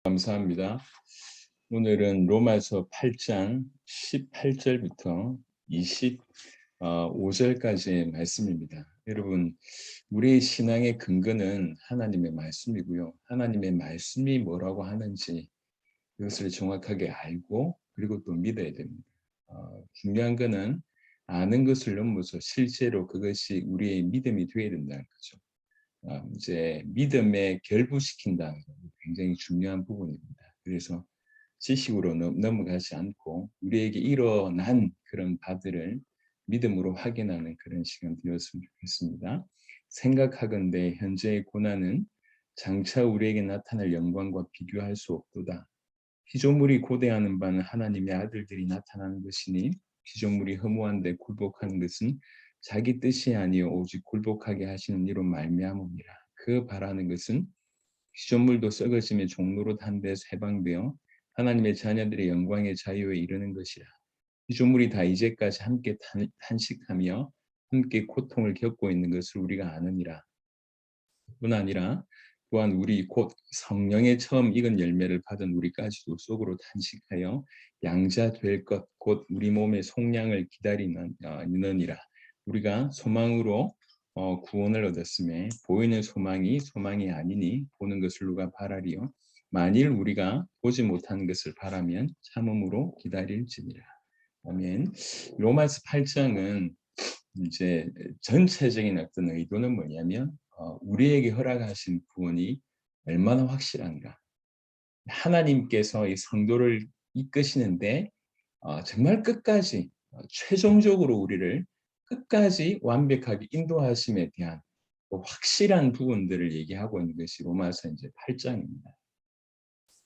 감사합니다. 오늘은 로마서 8장 18절부터 25절까지의 말씀입니다. 여러분, 우리의 신앙의 근거는 하나님의 말씀이고요. 하나님의 말씀이 뭐라고 하는지 그것을 정확하게 알고 그리고 또 믿어야 됩니다. 중요한 것은 아는 것을 넘어서 실제로 그것이 우리의 믿음이 되어야 된다는 거죠. 이제 믿음에 결부시킨다는 게 굉장히 중요한 부분입니다. 그래서 지식으로 넘어가지 않고 우리에게 일어난 그런 바들을 믿음으로 확인하는 그런 시간 되었으면 좋겠습니다. 생각하건대 현재의 고난은 장차 우리에게 나타날 영광과 비교할 수 없도다. 피조물이 고대하는 바는 하나님의 아들들이 나타나는 것이니 피조물이 허무한데 굴복하는 것은 자기 뜻이 아니요 오직 굴복하게 하시는 이로 말미암음이라. 그 바라는 것은 피조물도 썩어짐의 종로로 한데 해방되어 하나님의 자녀들의 영광의 자유에 이르는 것이라. 피조물이 다 이제까지 함께 탄식하며 함께 고통을 겪고 있는 것을 우리가 아느니라. 뿐 아니라 또한 우리 곧 성령의 처음 익은 열매를 받은 우리까지도 속으로 탄식하여 양자 될 것 곧 우리 몸의 속량을 기다리느니라. 우리가 소망으로 구원을 얻었음에 보이는 소망이 아니니 보는 것을 누가 바라리요. 만일 우리가 보지 못하는 것을 바라면 참음으로 기다릴지니라. 아멘. 로마서 8장은 이제 전체적인 어떤 의도는 뭐냐면 우리에게 허락하신 구원이 얼마나 확실한가. 하나님께서 이 성도를 이끄시는데 정말 끝까지 최종적으로 우리를 끝까지 완벽하게 인도하심에 대한 그 확실한 부분들을 얘기하고 있는 것이 로마서 이제 8장입니다.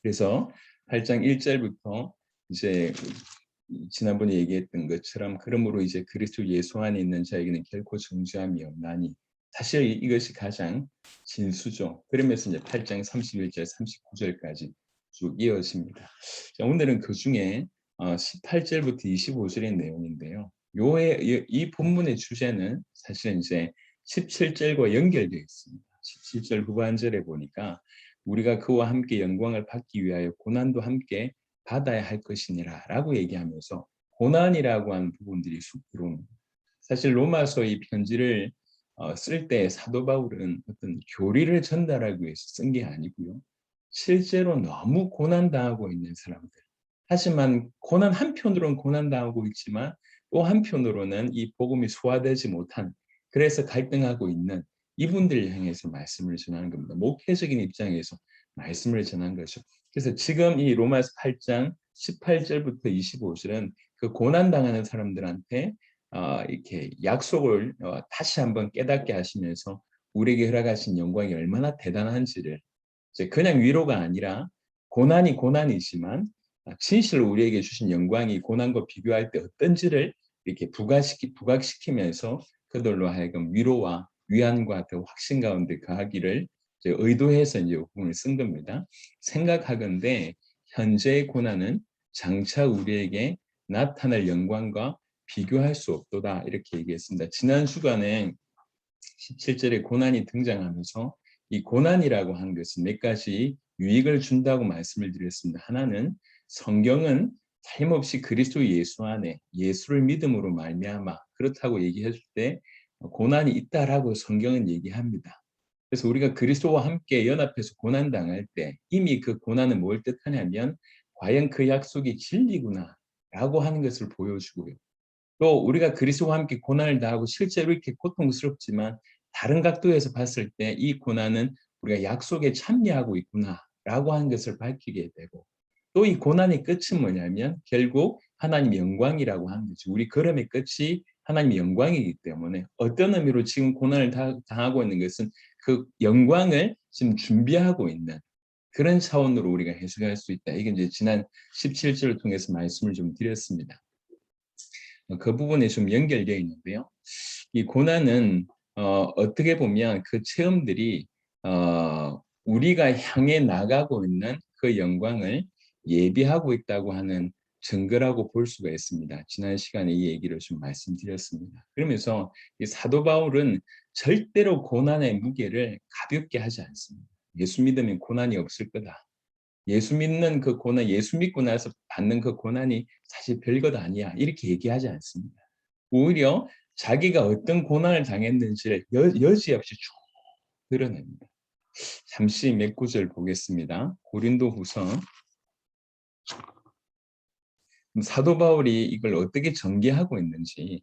그래서 8장 1절부터 이제 지난번에 얘기했던 것처럼 그러므로 이제 그리스도 예수 안에 있는 자에게는 결코 정죄함이 없나니 사실 이것이 가장 진수죠. 그러면서 이제 8장 31절 39절까지 쭉 이어집니다. 자, 오늘은 그 중에 18절부터 25절의 내용인데요. 이 본문의 주제는 사실 이제 17절과 연결되어 있습니다. 17절 후반절에 보니까 우리가 그와 함께 영광을 받기 위하여 고난도 함께 받아야 할 것이니라 라고 얘기하면서 고난이라고 하는 부분들이 쑥 들어옵니다. 사실 로마서 이 편지를 쓸 때 사도 바울은 어떤 교리를 전달하기 위해서 쓴 게 아니고요. 실제로 너무 고난당하고 있는 사람들. 하지만 한편으로는 고난당하고 있지만 또 한편으로는 이 복음이 소화되지 못한 그래서 갈등하고 있는 이분들을 향해서 말씀을 전하는 겁니다. 목회적인 입장에서 말씀을 전한 거죠. 그래서 지금 이 로마서 8장 18절부터 25절은 그 고난당하는 사람들한테 이렇게 약속을 다시 한번 깨닫게 하시면서 우리에게 허락하신 영광이 얼마나 대단한지를 이제 그냥 위로가 아니라 고난이 고난이지만 진실로 우리에게 주신 영광이 고난과 비교할 때 어떤지를 이렇게 부각시키면서 그들로 하여금 위로와 위안과 더 확신 가운데 가하기를 이제 의도해서 이제 부분을 쓴 겁니다. 생각하건대 현재의 고난은 장차 우리에게 나타날 영광과 비교할 수 없도다 이렇게 얘기했습니다. 지난 주간에 17절에 고난이 등장하면서 이 고난이라고 하는 것은 몇 가지 유익을 준다고 말씀을 드렸습니다. 하나는 성경은 틀림없이 그리스도 예수 안에 예수를 믿음으로 말미암아 그렇다고 얘기해줄 때 고난이 있다라고 성경은 얘기합니다. 그래서 우리가 그리스도와 함께 연합해서 고난 당할 때 이미 그 고난은 뭘 뜻하냐면 과연 그 약속이 진리구나라고 하는 것을 보여주고요. 또 우리가 그리스도와 함께 고난을 당하고 실제로 이렇게 고통스럽지만 다른 각도에서 봤을 때 이 고난은 우리가 약속에 참여하고 있구나라고 하는 것을 밝히게 되고 또 이 고난의 끝은 뭐냐면 결국 하나님의 영광이라고 하는 거죠. 우리 걸음의 끝이 하나님의 영광이기 때문에 어떤 의미로 지금 고난을 당하고 있는 것은 그 영광을 지금 준비하고 있는 그런 차원으로 우리가 해석할 수 있다. 이게 이제 지난 17절을 통해서 말씀을 좀 드렸습니다. 그 부분에 좀 연결되어 있는데요. 이 고난은 어떻게 보면 그 체험들이 우리가 향해 나가고 있는 그 영광을 예비하고 있다고 하는 증거라고 볼 수가 있습니다. 지난 시간에 이 얘기를 좀 말씀드렸습니다. 그러면서 이 사도 바울은 절대로 고난의 무게를 가볍게 하지 않습니다. 예수 믿으면 고난이 없을 거다. 예수 믿는 그 고난, 예수 믿고 나서 받는 그 고난이 사실 별것 아니야. 이렇게 얘기하지 않습니다. 오히려 자기가 어떤 고난을 당했는지를 여지없이 쭉 드러냅니다. 잠시 몇 구절 보겠습니다. 고린도후서. 사도 바울이 이걸 어떻게 전개하고 있는지,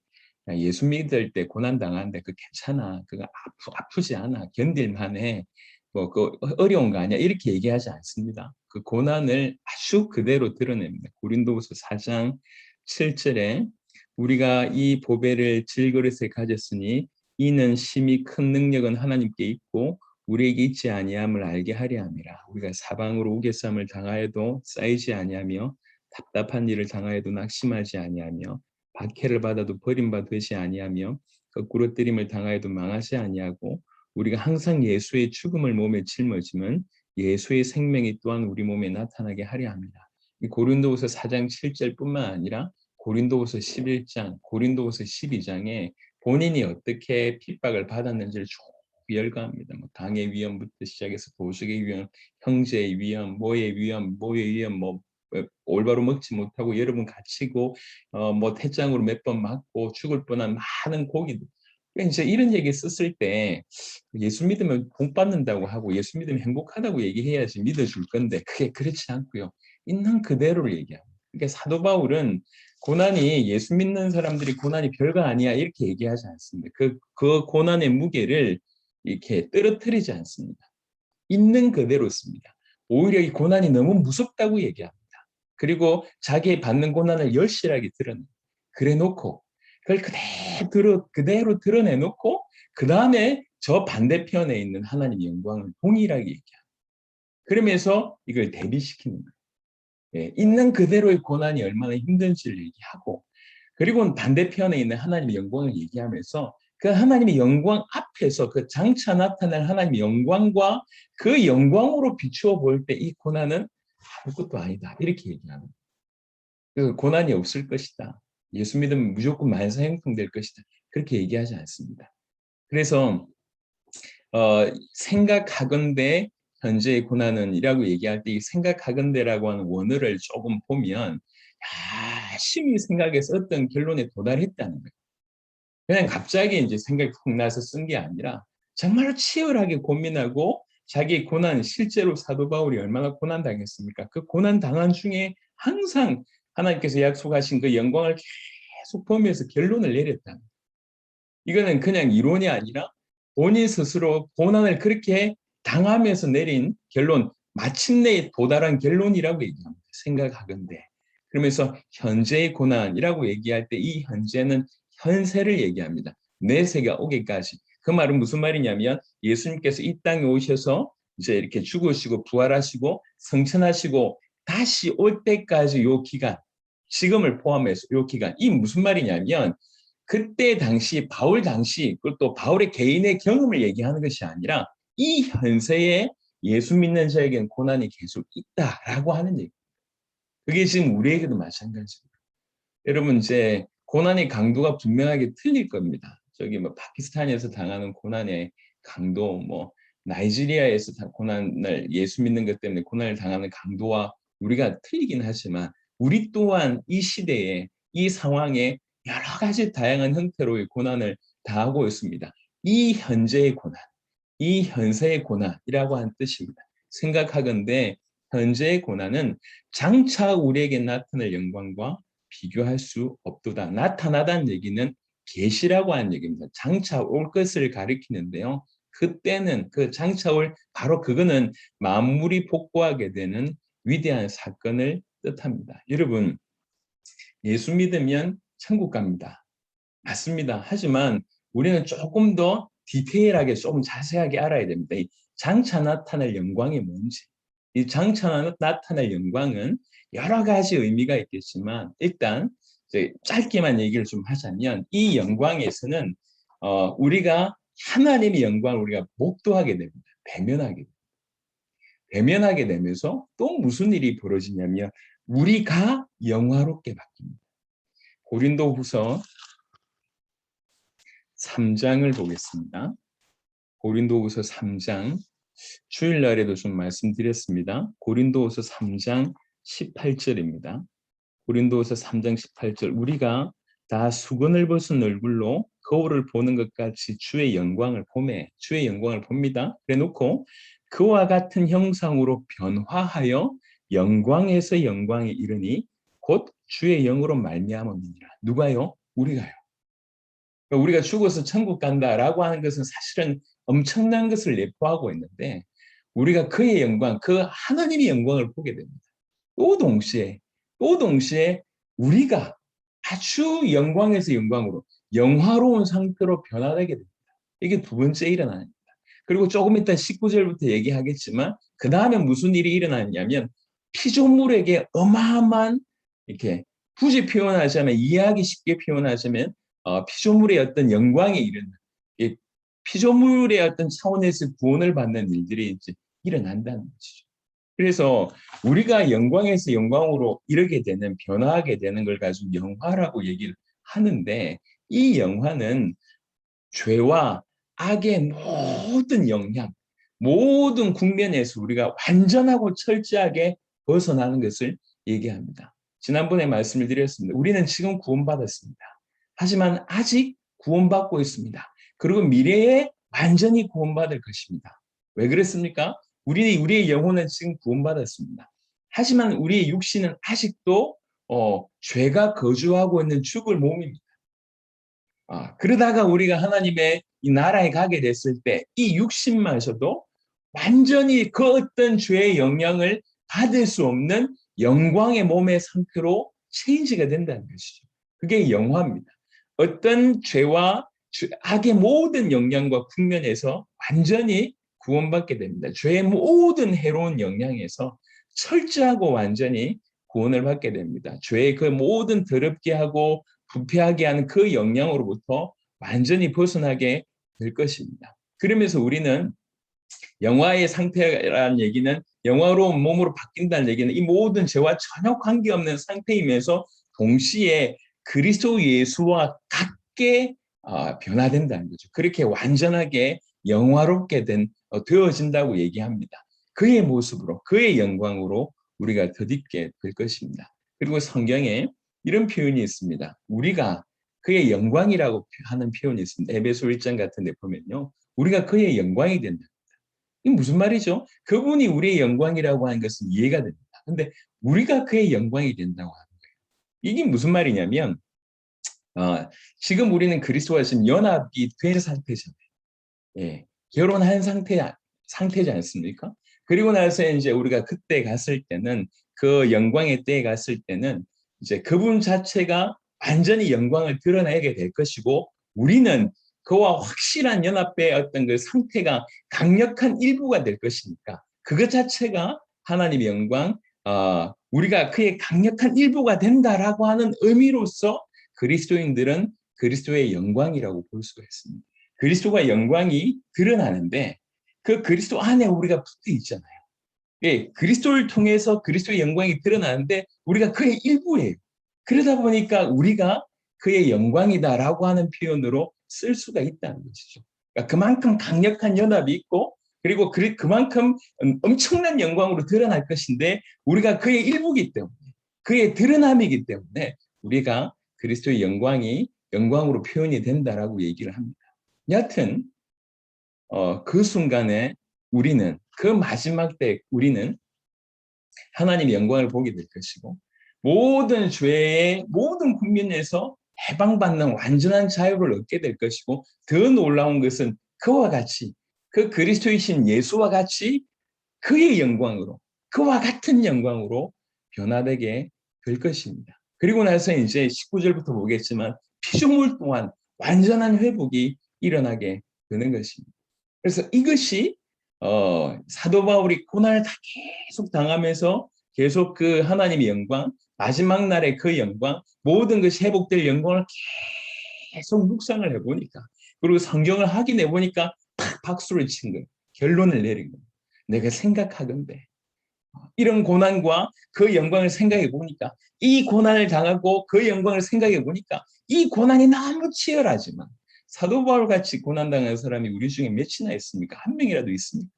예수 믿을 때 고난 당하는데 그 괜찮아, 그거 아프지 않아, 견딜만해, 뭐 그 어려운 거 아니야, 이렇게 얘기하지 않습니다. 그 고난을 아주 그대로 드러냅니다. 고린도후서 4장 7절에 우리가 이 보배를 질그릇에 가졌으니 이는 심히 큰 능력은 하나님께 있고 우리에게 있지 아니함을 알게 하려 함이라. 우리가 사방으로 우겨쌈을 당하여도 쌓이지 아니하며 답답한 일을 당하여도 낙심하지 아니하며 박해를 받아도 버림받으시 아니하며 거꾸로 뜨림을 당하여도 망하지 아니하고 우리가 항상 예수의 죽음을 몸에 짊어지면 예수의 생명이 또한 우리 몸에 나타나게 하려 합니다. 이 고린도후서 4장 7절뿐만 아니라 고린도후서 11장, 고린도후서 12장에 본인이 어떻게 핍박을 받았는지를 쭉 열거합니다. 뭐 당의 위험부터 시작해서 도적의 위험, 형제의 위험, 모의 위험, 뭐 올바로 먹지 못하고 여러분 갇히고 뭐 태장으로 몇 번 맞고 죽을 뻔한 많은 고기들. 이제 이런 얘기 썼을 때 예수 믿으면 복 받는다고 하고 예수 믿으면 행복하다고 얘기해야지 믿어줄 건데 그게 그렇지 않고요. 있는 그대로를 얘기합니다. 그러니까 사도 바울은 고난이 예수 믿는 사람들이 고난이 별거 아니야 이렇게 얘기하지 않습니다. 그 고난의 무게를 이렇게 떨어뜨리지 않습니다. 있는 그대로 씁니다. 오히려 이 고난이 너무 무섭다고 얘기합니다. 그리고 자기 받는 고난을 열실하게 드러내. 그래 놓고 그걸 그대로 드러내놓고 그 다음에 저 반대편에 있는 하나님의 영광을 동일하게 얘기합니다. 그러면서 이걸 대비시키는 거예요. 예, 있는 그대로의 고난이 얼마나 힘든지를 얘기하고 그리고 반대편에 있는 하나님의 영광을 얘기하면서 그 하나님의 영광 앞에서 그 장차 나타날 하나님의 영광과 그 영광으로 비추어 볼 때 이 고난은 아무것도 아니다. 이렇게 얘기하는 거예요. 그 고난이 없을 것이다. 예수 믿으면 무조건 만사형통될 것이다. 그렇게 얘기하지 않습니다. 그래서 생각하건대 현재의 고난은이라고 얘기할 때 이 생각하건대라고 하는 원어를 조금 보면 열심히 생각해서 어떤 결론에 도달했다는 거예요. 그냥 갑자기 이제 생각이 훅 나서 쓴 게 아니라 정말로 치열하게 고민하고 자기 고난, 실제로 사도 바울이 얼마나 고난 당했습니까? 그 고난 당한 중에 항상 하나님께서 약속하신 그 영광을 계속 보면서 결론을 내렸다. 이거는 그냥 이론이 아니라 본인 스스로 고난을 그렇게 당하면서 내린 결론, 마침내 도달한 결론이라고 얘기합니다. 생각하건대. 그러면서 현재의 고난이라고 얘기할 때 이 현재는 현세를 얘기합니다. 내세가 오기까지. 그 말은 무슨 말이냐면 예수님께서 이 땅에 오셔서 이제 이렇게 죽으시고 부활하시고 성천하시고 다시 올 때까지 요 기간, 지금을 포함해서 요 기간, 이 무슨 말이냐면 그때 당시 바울 당시 그리고 또 바울의 개인의 경험을 얘기하는 것이 아니라 이 현세에 예수 믿는 자에게는 고난이 계속 있다라고 하는 얘기. 그게 지금 우리에게도 마찬가지입니다. 여러분 이제 고난의 강도가 분명하게 틀릴 겁니다. 저기 뭐 파키스탄에서 당하는 고난의 강도, 뭐 나이지리아에서 고난을 예수 믿는 것 때문에 고난을 당하는 강도와 우리가 틀리긴 하지만 우리 또한 이 시대에 이 상황에 여러 가지 다양한 형태로의 고난을 당하고 있습니다. 이 현재의 고난, 이 현세의 고난이라고 하는 뜻입니다. 생각하건대 현재의 고난은 장차 우리에게 나타날 영광과 비교할 수 없도다. 나타나다는 얘기는 계시라고 하는 얘기입니다. 장차 올 것을 가리키는데요. 그때는 그 장차 올 바로 그거는 만물이 복구하게 되는 위대한 사건을 뜻합니다. 여러분 예수 믿으면 천국 갑니다. 맞습니다. 하지만 우리는 조금 더 디테일하게 조금 자세하게 알아야 됩니다. 이 장차 나타날 영광이 뭔지. 이 장차 나타날 영광은 여러 가지 의미가 있겠지만 일단 이제 짧게만 얘기를 좀 하자면 이 영광에서는 우리가 하나님의 영광을 우리가 목도하게 됩니다. 대면하게 되면서 또 무슨 일이 벌어지냐면 우리가 영화롭게 바뀝니다. 고린도후서 3장을 보겠습니다. 고린도후서 3장 주일날에도 좀 말씀드렸습니다. 고린도후서 3장 18절입니다. 고린도후서 3장 18절 우리가 다 수건을 벗은 얼굴로 거울을 보는 것 같이 주의 영광을 봅니다. 그래 놓고 그와 같은 형상으로 변화하여 영광에서 영광에 이르니 곧 주의 영으로 말미암음이니라. 누가요? 우리가요. 그러니까 우리가 죽어서 천국 간다라고 하는 것은 사실은 엄청난 것을 내포하고 있는데 우리가 그의 영광, 그 하나님의 영광을 보게 됩니다. 또 동시에 우리가 아주 영광에서 영광으로 영화로운 상태로 변화되게 됩니다. 이게 두 번째 일어나는 겁니다. 그리고 조금 이따 19절부터 얘기하겠지만 그 다음에 무슨 일이 일어나냐면 피조물에게 어마어마한 이렇게 굳이 표현하자면 이해하기 쉽게 표현하자면 피조물의 어떤 영광에 이르는 피조물의 어떤 차원에서 구원을 받는 일들이 이제 일어난다는 것이죠. 그래서 우리가 영광에서 영광으로 이르게 되는 변화하게 되는 걸 가지고 영화라고 얘기를 하는데 이 영화는 죄와 악의 모든 영향, 모든 국면에서 우리가 완전하고 철저하게 벗어나는 것을 얘기합니다. 지난번에 말씀을 드렸습니다. 우리는 지금 구원받았습니다. 하지만 아직 구원받고 있습니다. 그리고 미래에 완전히 구원받을 것입니다. 왜 그랬습니까? 우리의 영혼은 지금 구원받았습니다. 하지만 우리의 육신은 아직도 죄가 거주하고 있는 죽을 몸입니다. 그러다가 우리가 하나님의 이 나라에 가게 됐을 때 이 육신마저도 완전히 그 어떤 죄의 영향을 받을 수 없는 영광의 몸의 상태로 체인지가 된다는 것이죠. 그게 영화입니다. 어떤 죄와 악의 모든 영향과 국면에서 완전히 구원받게 됩니다. 죄의 모든 해로운 영향에서 철저하고 완전히 구원을 받게 됩니다. 죄의 그 모든 더럽게 하고 부패하게 하는 그 영향으로부터 완전히 벗어나게 될 것입니다. 그러면서 우리는 영화의 상태라는 얘기는 영화로운 몸으로 바뀐다는 얘기는 이 모든 죄와 전혀 관계없는 상태이면서 동시에 그리스도 예수와 같게 변화된다는 거죠. 그렇게 완전하게 영화롭게 되어진다고 얘기합니다. 그의 모습으로, 그의 영광으로 우리가 덧입게 될 것입니다. 그리고 성경에 이런 표현이 있습니다. 우리가 그의 영광이라고 하는 표현이 있습니다. 에베소 1장 같은 데 보면요. 우리가 그의 영광이 된다. 이게 무슨 말이죠? 그분이 우리의 영광이라고 하는 것은 이해가 됩니다. 근데 우리가 그의 영광이 된다고 하는 거예요. 이게 무슨 말이냐면 지금 우리는 그리스도와 지금 연합이 된 상태잖아요. 예, 결혼한 상태지 않습니까? 그리고 나서 이제 우리가 그때 갔을 때는 그 영광의 때에 갔을 때는 이제 그분 자체가 완전히 영광을 드러내게 될 것이고 우리는 그와 확실한 연합의 어떤 그 상태가 강력한 일부가 될 것이니까 그것 자체가 하나님의 영광, 우리가 그의 강력한 일부가 된다라고 하는 의미로서 그리스도인들은 그리스도의 영광이라고 볼 수가 있습니다. 그리스도가 영광이 드러나는데 그 그리스도 안에 우리가 붙어 있잖아요. 예, 그리스도를 통해서 그리스도의 영광이 드러나는데 우리가 그의 일부예요. 그러다 보니까 우리가 그의 영광이다라고 하는 표현으로 쓸 수가 있다는 것이죠. 그러니까 그만큼 강력한 연합이 있고 그리고 그만큼 엄청난 영광으로 드러날 것인데 우리가 그의 일부이기 때문에 그의 드러남이기 때문에 우리가 그리스도의 영광으로 표현이 된다라고 얘기를 합니다. 여하튼 그 순간에 우리는 그 마지막 때 우리는 하나님의 영광을 보게 될 것이고 모든 죄의 모든 국면에서 해방받는 완전한 자유를 얻게 될 것이고 더 놀라운 것은 그와 같이 그 그리스도이신 예수와 같이 그의 영광으로 그와 같은 영광으로 변화되게 될 것입니다. 그리고 나서 이제 19절부터 보겠지만 피조물 또한 완전한 회복이 일어나게 되는 것입니다. 그래서 이것이 사도 바울이 고난을 다 계속 당하면서 계속 그 하나님의 영광, 마지막 날의 그 영광, 모든 것이 회복될 영광을 계속 묵상을 해보니까 그리고 성경을 확인해 보니까 탁 박수를 친 거예요. 결론을 내린 거예요. 내가 생각하건대 이런 고난과 그 영광을 생각해 보니까 이 고난을 당하고 그 영광을 생각해 보니까 이 고난이 너무 치열하지만 사도 바울 같이 고난당한 사람이 우리 중에 몇이나 있습니까? 한 명이라도 있습니까?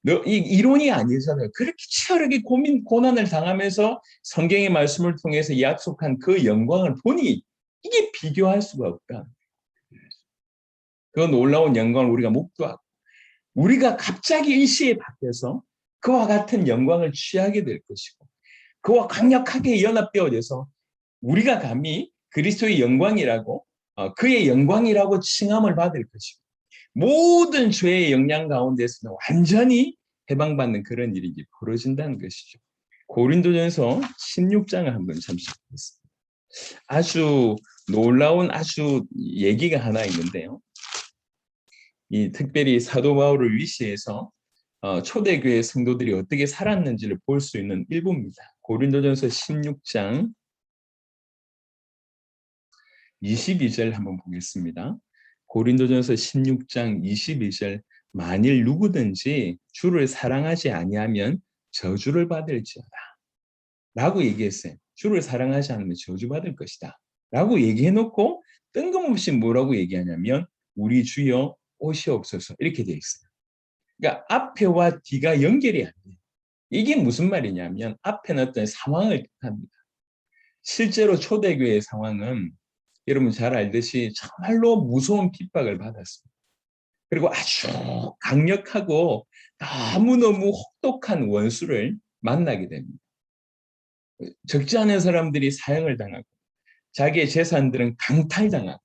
이론이 아니잖아요. 그렇게 치열하게 고난을 당하면서 성경의 말씀을 통해서 약속한 그 영광을 보니 이게 비교할 수가 없다. 그 놀라운 영광을 우리가 목도하고 우리가 갑자기 일시에 바뀌어서 그와 같은 영광을 취하게 될 것이고 그와 강력하게 연합되어져서 우리가 감히 그리스도의 영광이라고 그의 영광이라고 칭함을 받을 것이고 모든 죄의 영향 가운데서는 완전히 해방받는 그런 일이 벌어진다는 것이죠. 고린도전서 16장을 한번 잠시 보겠습니다. 아주 놀라운 아주 얘기가 하나 있는데요. 이 특별히 사도 바울을 위시해서 초대교회 성도들이 어떻게 살았는지를 볼 수 있는 일부입니다. 고린도전서 16장 22절 한번 보겠습니다. 고린도전서 16장 22절 만일 누구든지 주를 사랑하지 아니하면 저주를 받을지어다 라고 얘기했어요. 주를 사랑하지 않으면 저주받을 것이다 라고 얘기해놓고 뜬금없이 뭐라고 얘기하냐면 우리 주여 오시옵소서 이렇게 돼 있어요. 그러니까 앞에와 뒤가 연결이 안 돼요. 이게 무슨 말이냐면 앞에는 어떤 상황을 뜻합니다. 실제로 초대교회의 상황은 여러분 잘 알듯이 정말로 무서운 핍박을 받았습니다. 그리고 아주 강력하고 너무너무 혹독한 원수를 만나게 됩니다. 적지 않은 사람들이 사형을 당하고 자기의 재산들은 강탈당하고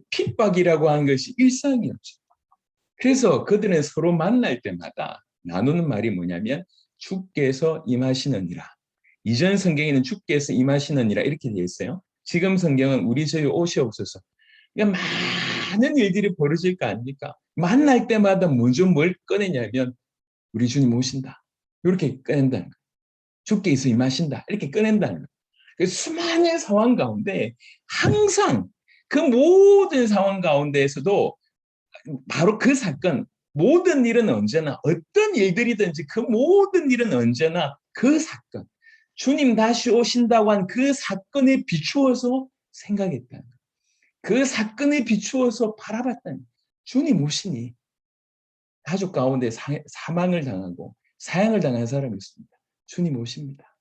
핍박이라고 하는 것이 일상이었죠. 그래서 그들은 서로 만날 때마다 나누는 말이 뭐냐면 주께서 임하시느니라. 이전 성경에는 주께서 임하시느니라 이렇게 되어 있어요. 지금 성경은 우리 저희 오시옵소서. 그러니까 많은 일들이 벌어질 거 아닙니까? 만날 때마다 먼저 뭘 꺼내냐면 우리 주님 오신다. 이렇게 꺼낸다는 거예요. 주께서 임하신다. 이렇게 꺼낸다는 거예요. 수많은 상황 가운데 항상 그 모든 상황 가운데에서도 바로 그 사건, 모든 일은 언제나 어떤 일들이든지 그 모든 일은 언제나 그 사건, 주님 다시 오신다고 한 그 사건에 비추어서 생각했다는 거예요. 그 사건에 비추어서 바라봤다는 거예요. 주님 오시니 가족 가운데 사망을 당하고 사형을 당한 사람이 있습니다. 주님 오십니다.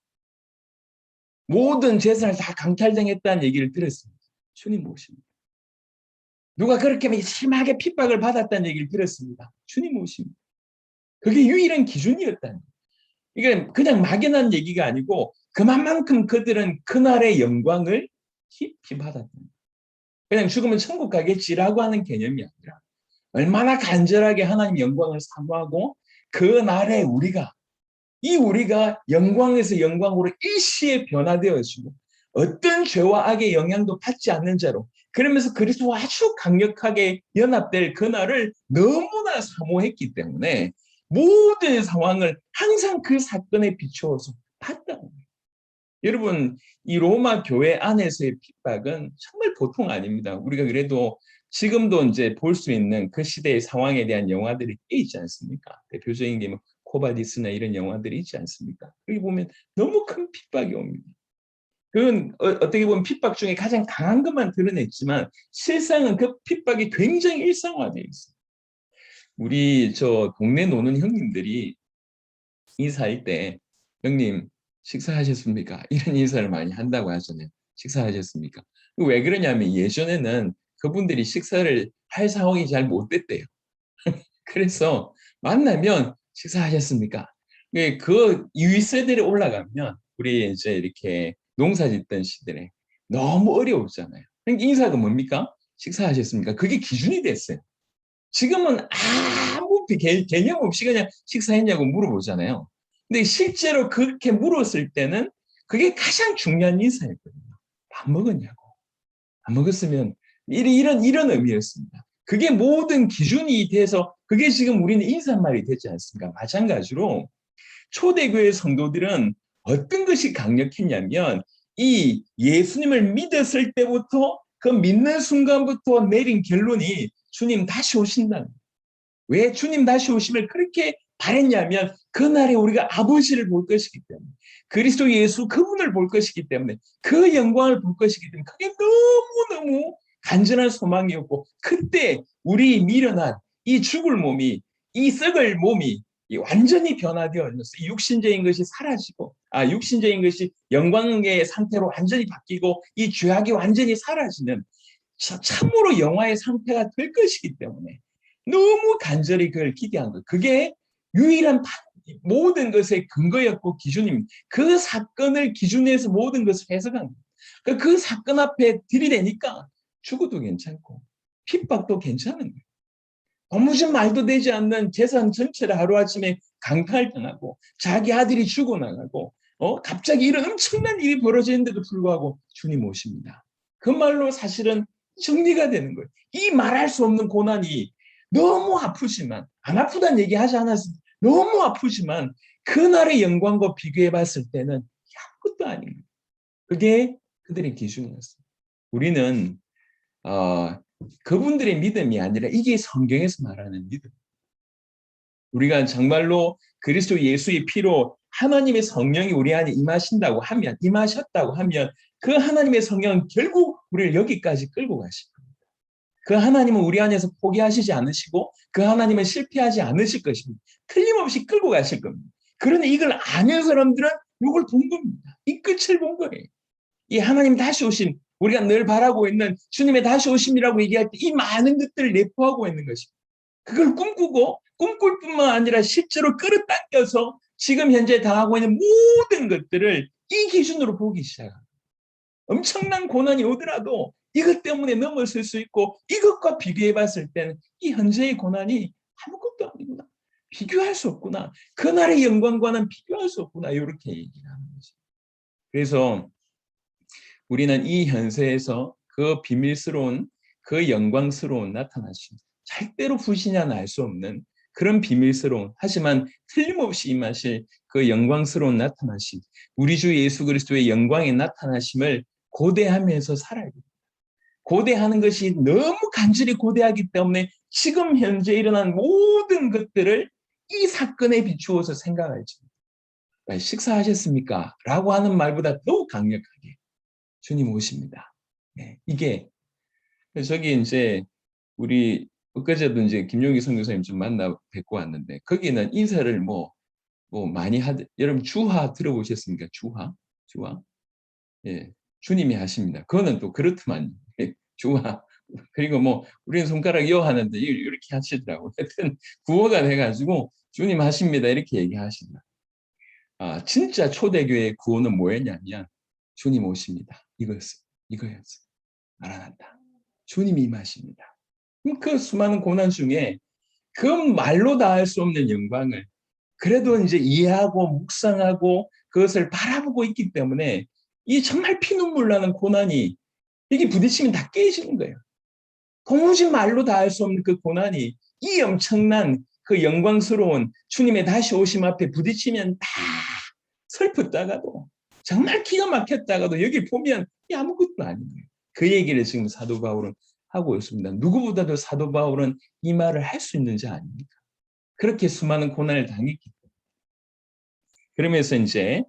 모든 재산을 다 강탈당했다는 얘기를 들었습니다. 주님 오십니다. 누가 그렇게 심하게 핍박을 받았다는 얘기를 들었습니다. 주님 오십니다. 그게 유일한 기준이었다는 거예요. 이게 그냥 막연한 얘기가 아니고 그만큼 그들은 그날의 영광을 깊이 받았다는 거예요. 그냥 죽으면 천국 가겠지라고 하는 개념이 아니라 얼마나 간절하게 하나님 영광을 사모하고 그날에 우리가 영광에서 영광으로 일시에 변화되어지고 어떤 죄와 악의 영향도 받지 않는 자로 그러면서 그리스도와 아주 강력하게 연합될 그날을 너무나 사모했기 때문에 모든 상황을 항상 그 사건에 비추어서 봤다는 거예요. 여러분 이 로마 교회 안에서의 핍박은 정말 보통 아닙니다. 우리가 그래도 지금도 이제 볼 수 있는 그 시대의 상황에 대한 영화들이 꽤 있지 않습니까? 대표적인 게 뭐 코바디스나 이런 영화들이 있지 않습니까? 여기 보면 너무 큰 핍박이 옵니다. 그건 어떻게 보면 핍박 중에 가장 강한 것만 드러냈지만 실상은 그 핍박이 굉장히 일상화되어 있어요. 우리 저 동네 노는 형님들이 인사할 때 형님 식사하셨습니까? 이런 인사를 많이 한다고 하잖아요. 식사하셨습니까? 왜 그러냐면 예전에는 그분들이 식사를 할 상황이 잘 못 됐대요. 그래서 만나면 식사하셨습니까? 그 윗세대에 올라가면 우리 이제 이렇게 농사 짓던 시대에 너무 어려웠잖아요. 그러니까 인사가 뭡니까? 식사하셨습니까? 그게 기준이 됐어요. 지금은 아무 개념 없이 그냥 식사했냐고 물어보잖아요. 근데 실제로 그렇게 물었을 때는 그게 가장 중요한 인사였거든요. 밥 먹었냐고. 안 먹었으면 이런 의미였습니다. 그게 모든 기준이 돼서 그게 지금 우리는 인사말이 되지 않습니까? 마찬가지로 초대교회 성도들은 어떤 것이 강력했냐면 이 예수님을 믿었을 때부터 그 믿는 순간부터 내린 결론이 주님 다시 오신다는 거예요. 왜 주님 다시 오심을 그렇게 바랬냐면 그날에 우리가 아버지를 볼 것이기 때문에 그리스도 예수 그분을 볼 것이기 때문에 그 영광을 볼 것이기 때문에 그게 너무너무 간절한 소망이었고 그때 우리 미련한 이 죽을 몸이 이 썩을 몸이 완전히 변화되어졌어. 이 육신적인 것이 사라지고, 육신적인 것이 영광의 상태로 완전히 바뀌고, 이 죄악이 완전히 사라지는 참으로 영화의 상태가 될 것이기 때문에 너무 간절히 그걸 기대한 거예요. 그게 유일한 모든 것의 근거였고 기준입니다. 그 사건을 기준해서 모든 것을 해석한 거예요. 그러니까 그 사건 앞에 들이대니까 죽어도 괜찮고 핍박도 괜찮은 거예요. 아무런 말도 되지 않는 재산 전체를 하루아침에 강탈 당하고 자기 아들이 죽어나가고 갑자기 이런 엄청난 일이 벌어지는데도 불구하고 주님 오십니다. 그 말로 사실은 정리가 되는 거예요. 이 말할 수 없는 고난이 너무 아프지만, 안 아프다는 얘기 하지 않았습니다. 너무 아프지만 그날의 영광과 비교해 봤을 때는 아무것도 아닙니다. 그게 그들의 기준이었어요. 우리는 그분들의 믿음이 아니라 이게 성경에서 말하는 믿음. 우리가 정말로 그리스도 예수의 피로 하나님의 성령이 우리 안에 임하셨다고 하면 그 하나님의 성령은 결국 우리를 여기까지 끌고 가실 겁니다. 그 하나님은 우리 안에서 포기하시지 않으시고 그 하나님은 실패하지 않으실 것입니다. 틀림없이 끌고 가실 겁니다. 그런데 이걸 아는 사람들은 이걸 본 겁니다. 이 끝을 본 거예요. 이 하나님 다시 오심, 우리가 늘 바라고 있는 주님의 다시 오심이라고 얘기할 때 이 많은 것들을 내포하고 있는 것입니다. 그걸 꿈꾸고 꿈꿀 뿐만 아니라 실제로 끌어당겨서 지금 현재 당하고 있는 모든 것들을 이 기준으로 보기 시작합니다. 엄청난 고난이 오더라도 이것 때문에 넘어설 수 있고 이것과 비교해 봤을 때는 이 현재의 고난이 아무것도 아니구나. 비교할 수 없구나. 그날의 영광과는 비교할 수 없구나. 이렇게 얘기를 하는 거죠. 그래서 우리는 이 현세에서 그 비밀스러운 그 영광스러운 나타나심, 절대로 부시냐는 알 수 없는 그런 비밀스러운 하지만 틀림없이 임하실 그 영광스러운 나타나심, 우리 주 예수 그리스도의 영광의 나타나심을 고대하면서 살아야 됩니다. 고대하는 것이 너무 간절히 고대하기 때문에 지금 현재 일어난 모든 것들을 이 사건에 비추어서 생각할지. 식사하셨습니까? 라고 하는 말보다 더욱 강력하게 주님 오십니다. 네, 이게 저기 이제 우리 엊그제도 이제 김용기 선교사님 좀 만나 뵙고 왔는데 거기는 인사를 뭐 많이 여러분 주화 들어보셨습니까? 주화. 예, 주님이 하십니다. 그거는 또 그렇더만 주화. 그리고 뭐 우리는 손가락 여 하는데 이렇게 하시더라고. 하여튼 구호가 돼가지고 주님 하십니다 이렇게 얘기하신다. 진짜 초대교회의 구호는 뭐였냐면 주님 오십니다. 이거였어. 마라나타. 주님이 임하십니다. 그 수많은 고난 중에 그 말로 다 할 수 없는 영광을 그래도 이제 이해하고 묵상하고 그것을 바라보고 있기 때문에 이 정말 피눈물 나는 고난이 이게 부딪히면 다 깨지는 거예요. 도무지 말로 다 할 수 없는 그 고난이 이 엄청난 그 영광스러운 주님의 다시 오심 앞에 부딪히면 다 슬펐다가도 정말 기가 막혔다가도 여기 보면 아무것도 아닌 거예요. 그 얘기를 지금 사도 바울은 하고 있습니다. 누구보다도 사도 바울은 이 말을 할 수 있는 자 아닙니까? 그렇게 수많은 고난을 당했기 때문에. 그러면서 이제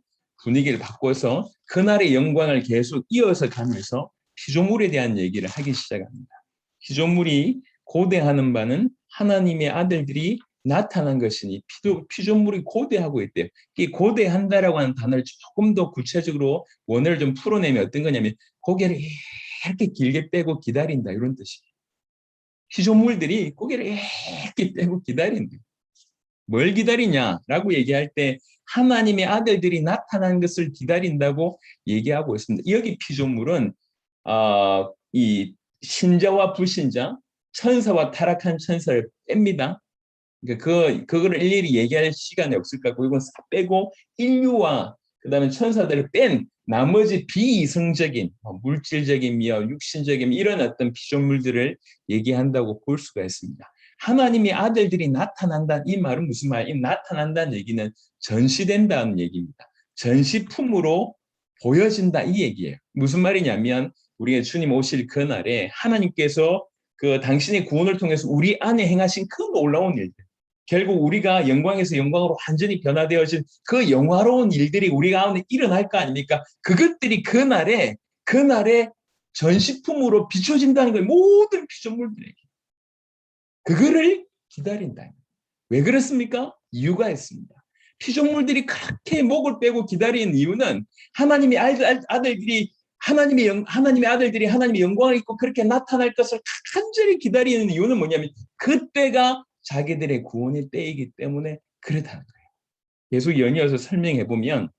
분위기를 바꿔서 그날의 영광을 계속 이어서 가면서 피조물에 대한 얘기를 하기 시작합니다. 피조물이 고대하는 바는 하나님의 아들들이 나타난 것이니 피조물이 고대하고 있대요. 이 고대한다라고 하는 단어를 조금 더 구체적으로 원어를 좀 풀어내면 어떤 거냐면 고개를 이렇게 길게 빼고 기다린다 이런 뜻이에요. 피조물들이 고개를 이렇게 빼고 기다린다. 뭘 기다리냐라고 얘기할 때 하나님의 아들들이 나타난 것을 기다린다고 얘기하고 있습니다. 여기 피조물은 이 신자와 불신자, 천사와 타락한 천사를 뺍니다. 그러니까 그거를 일일이 얘기할 시간이 없을 것 같고 이건 싹 빼고 인류와 그다음에 천사들을 뺀 나머지 비이성적인 물질적인며 육신적인 이런 어떤 피조물들을 얘기한다고 볼 수가 있습니다. 하나님의 아들들이 나타난다 이 말은 무슨 말이에요? 나타난다는 얘기는 전시된다는 얘기입니다. 전시품으로 보여진다 이 얘기예요. 무슨 말이냐면 우리가 주님 오실 그날에 하나님께서 그 당신의 구원을 통해서 우리 안에 행하신 그 놀라운 일들, 결국 우리가 영광에서 영광으로 완전히 변화되어진 그 영화로운 일들이 우리 가운데 일어날 거 아닙니까? 그것들이 그날에 전시품으로 비춰진다는 거예요. 모든 피조물들에게. 그거를 기다린다. 왜 그렇습니까? 이유가 있습니다. 피조물들이 그렇게 목을 빼고 기다리는 이유는 하나님의 아들들이 하나님의 아들들이 하나님의 영광을 입고 그렇게 나타날 것을 간절히 기다리는 이유는 뭐냐면 그때가 자기들의 구원의 때이기 때문에 그렇다는 거예요. 계속 연이어서 설명해 보면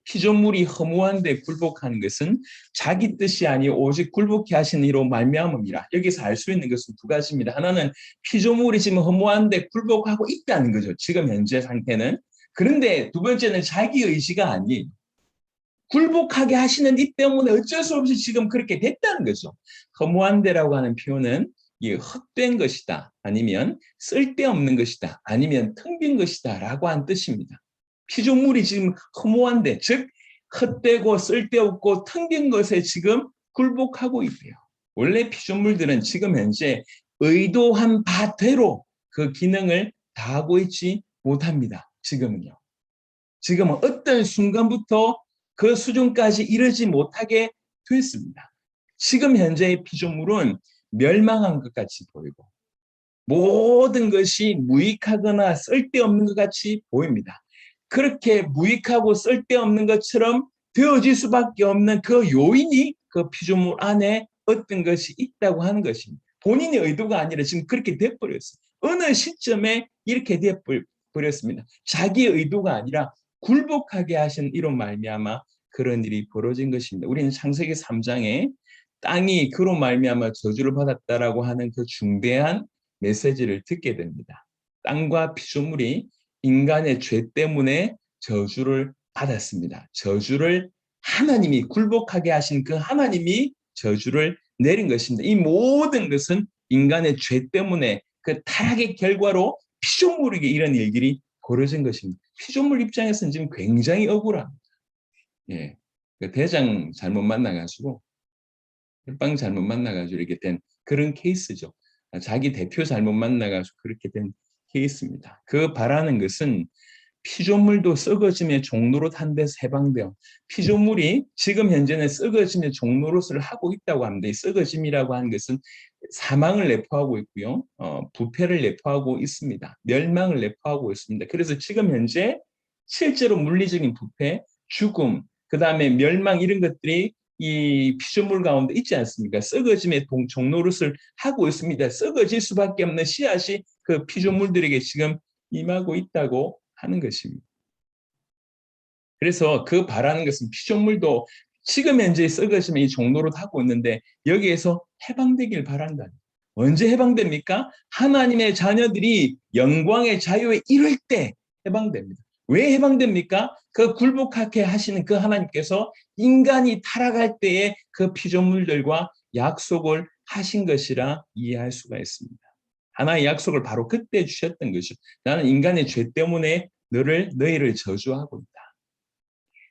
피조물이 허무한데 굴복하는 것은 자기 뜻이 아니요 오직 굴복케 하시는 이로 말미암음이라. 여기서 알 수 있는 것은 두 가지입니다. 하나는 피조물이 지금 허무한데 굴복하고 있다는 거죠. 지금 현재 상태는. 그런데 두 번째는 자기 의지가 아니에요. 굴복하게 하시는 이 때문에 어쩔 수 없이 지금 그렇게 됐다는 거죠. 허무한데라고 하는 표현은 이 헛된 것이다. 아니면 쓸데없는 것이다. 아니면 텅 빈 것이다. 라고 한 뜻입니다. 피조물이 지금 허무한데, 즉 헛되고 쓸데없고 텅 빈 것에 지금 굴복하고 있대요. 원래 피조물들은 지금 현재 의도한 바대로 그 기능을 다하고 있지 못합니다. 지금은요. 지금은 어떤 순간부터 그 수준까지 이르지 못하게 됐습니다. 지금 현재의 피조물은 멸망한 것 같이 보이고 모든 것이 무익하거나 쓸데없는 것 같이 보입니다. 그렇게 무익하고 쓸데없는 것처럼 되어질 수밖에 없는 그 요인이 그 피조물 안에 어떤 것이 있다고 하는 것입니다. 본인의 의도가 아니라 지금 그렇게 돼버렸어요. 어느 시점에 이렇게 돼버렸습니다. 자기의 의도가 아니라 굴복하게 하신 이로 말미암아 그런 일이 벌어진 것입니다. 우리는 창세기 3장에 땅이 그로 말미암아 저주를 받았다라고 하는 그 중대한 메시지를 듣게 됩니다. 땅과 피조물이 인간의 죄 때문에 저주를 받았습니다. 저주를 하나님이 굴복하게 하신 그 하나님이 저주를 내린 것입니다. 이 모든 것은 인간의 죄 때문에 그 타락의 결과로 피조물에게 이런 일들이 벌어진 것입니다. 피조물 입장에서는 지금 굉장히 억울합니다. 예, 대장 잘못 만나가지고 햇빵 잘못 만나가지고 이렇게 된 그런 케이스죠. 자기 대표 잘못 만나가지고 그렇게 된 케이스입니다. 그 바라는 것은 피조물도 썩어짐의 종노릇 한 데서 해방되어 피조물이 지금 현재는 썩어짐의 종노릇을 하고 있다고 합니다. 이 썩어짐이라고 하는 것은 사망을 내포하고 있고요. 부패를 내포하고 있습니다. 멸망을 내포하고 있습니다. 그래서 지금 현재 실제로 물리적인 부패, 죽음, 그 다음에 멸망 이런 것들이 이 피조물 가운데 있지 않습니까? 썩어짐의 종노릇을 하고 있습니다. 썩어질 수밖에 없는 씨앗이 그 피조물들에게 지금 임하고 있다고 하는 것입니다. 그래서 그 바라는 것은 피조물도 지금 현재 썩어짐의 이 종노릇 하고 있는데 여기에서 해방되길 바란다. 언제 해방됩니까? 하나님의 자녀들이 영광의 자유에 이를 때 해방됩니다. 왜 해방됩니까? 그 굴복하게 하시는 그 하나님께서 인간이 타락할 때에 그 피조물들과 약속을 하신 것이라 이해할 수가 있습니다. 하나의 약속을 바로 그때 주셨던 것이죠. 나는 인간의 죄 때문에 너희를 저주하고 있다.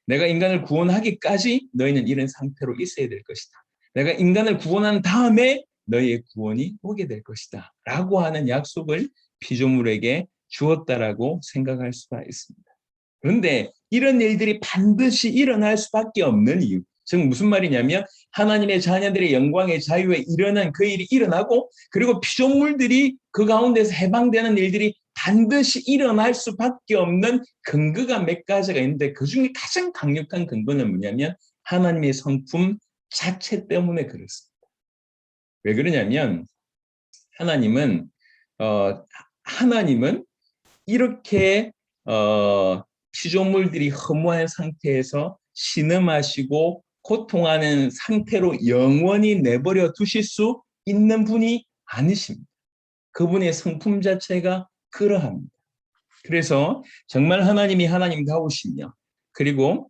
내가 인간을 구원하기까지 너희는 이런 상태로 있어야 될 것이다. 내가 인간을 구원한 다음에 너희의 구원이 오게 될 것이다. 라고 하는 약속을 피조물에게 주었다라고 생각할 수가 있습니다. 그런데 이런 일들이 반드시 일어날 수밖에 없는 이유. 즉 무슨 말이냐면 하나님의 자녀들의 영광의 자유에 이르는 그 일이 일어나고 그리고 피조물들이 그 가운데서 해방되는 일들이 반드시 일어날 수밖에 없는 근거가 몇 가지가 있는데 그중에 가장 강력한 근거는 뭐냐면 하나님의 성품 자체 때문에 그렇습니다. 왜 그러냐면 하나님은 이렇게 피조물들이 허무한 상태에서 신음하시고 고통하는 상태로 영원히 내버려 두실 수 있는 분이 아니십니다. 그분의 성품 자체가 그러합니다. 그래서 정말 하나님이 하나님다우시며 그리고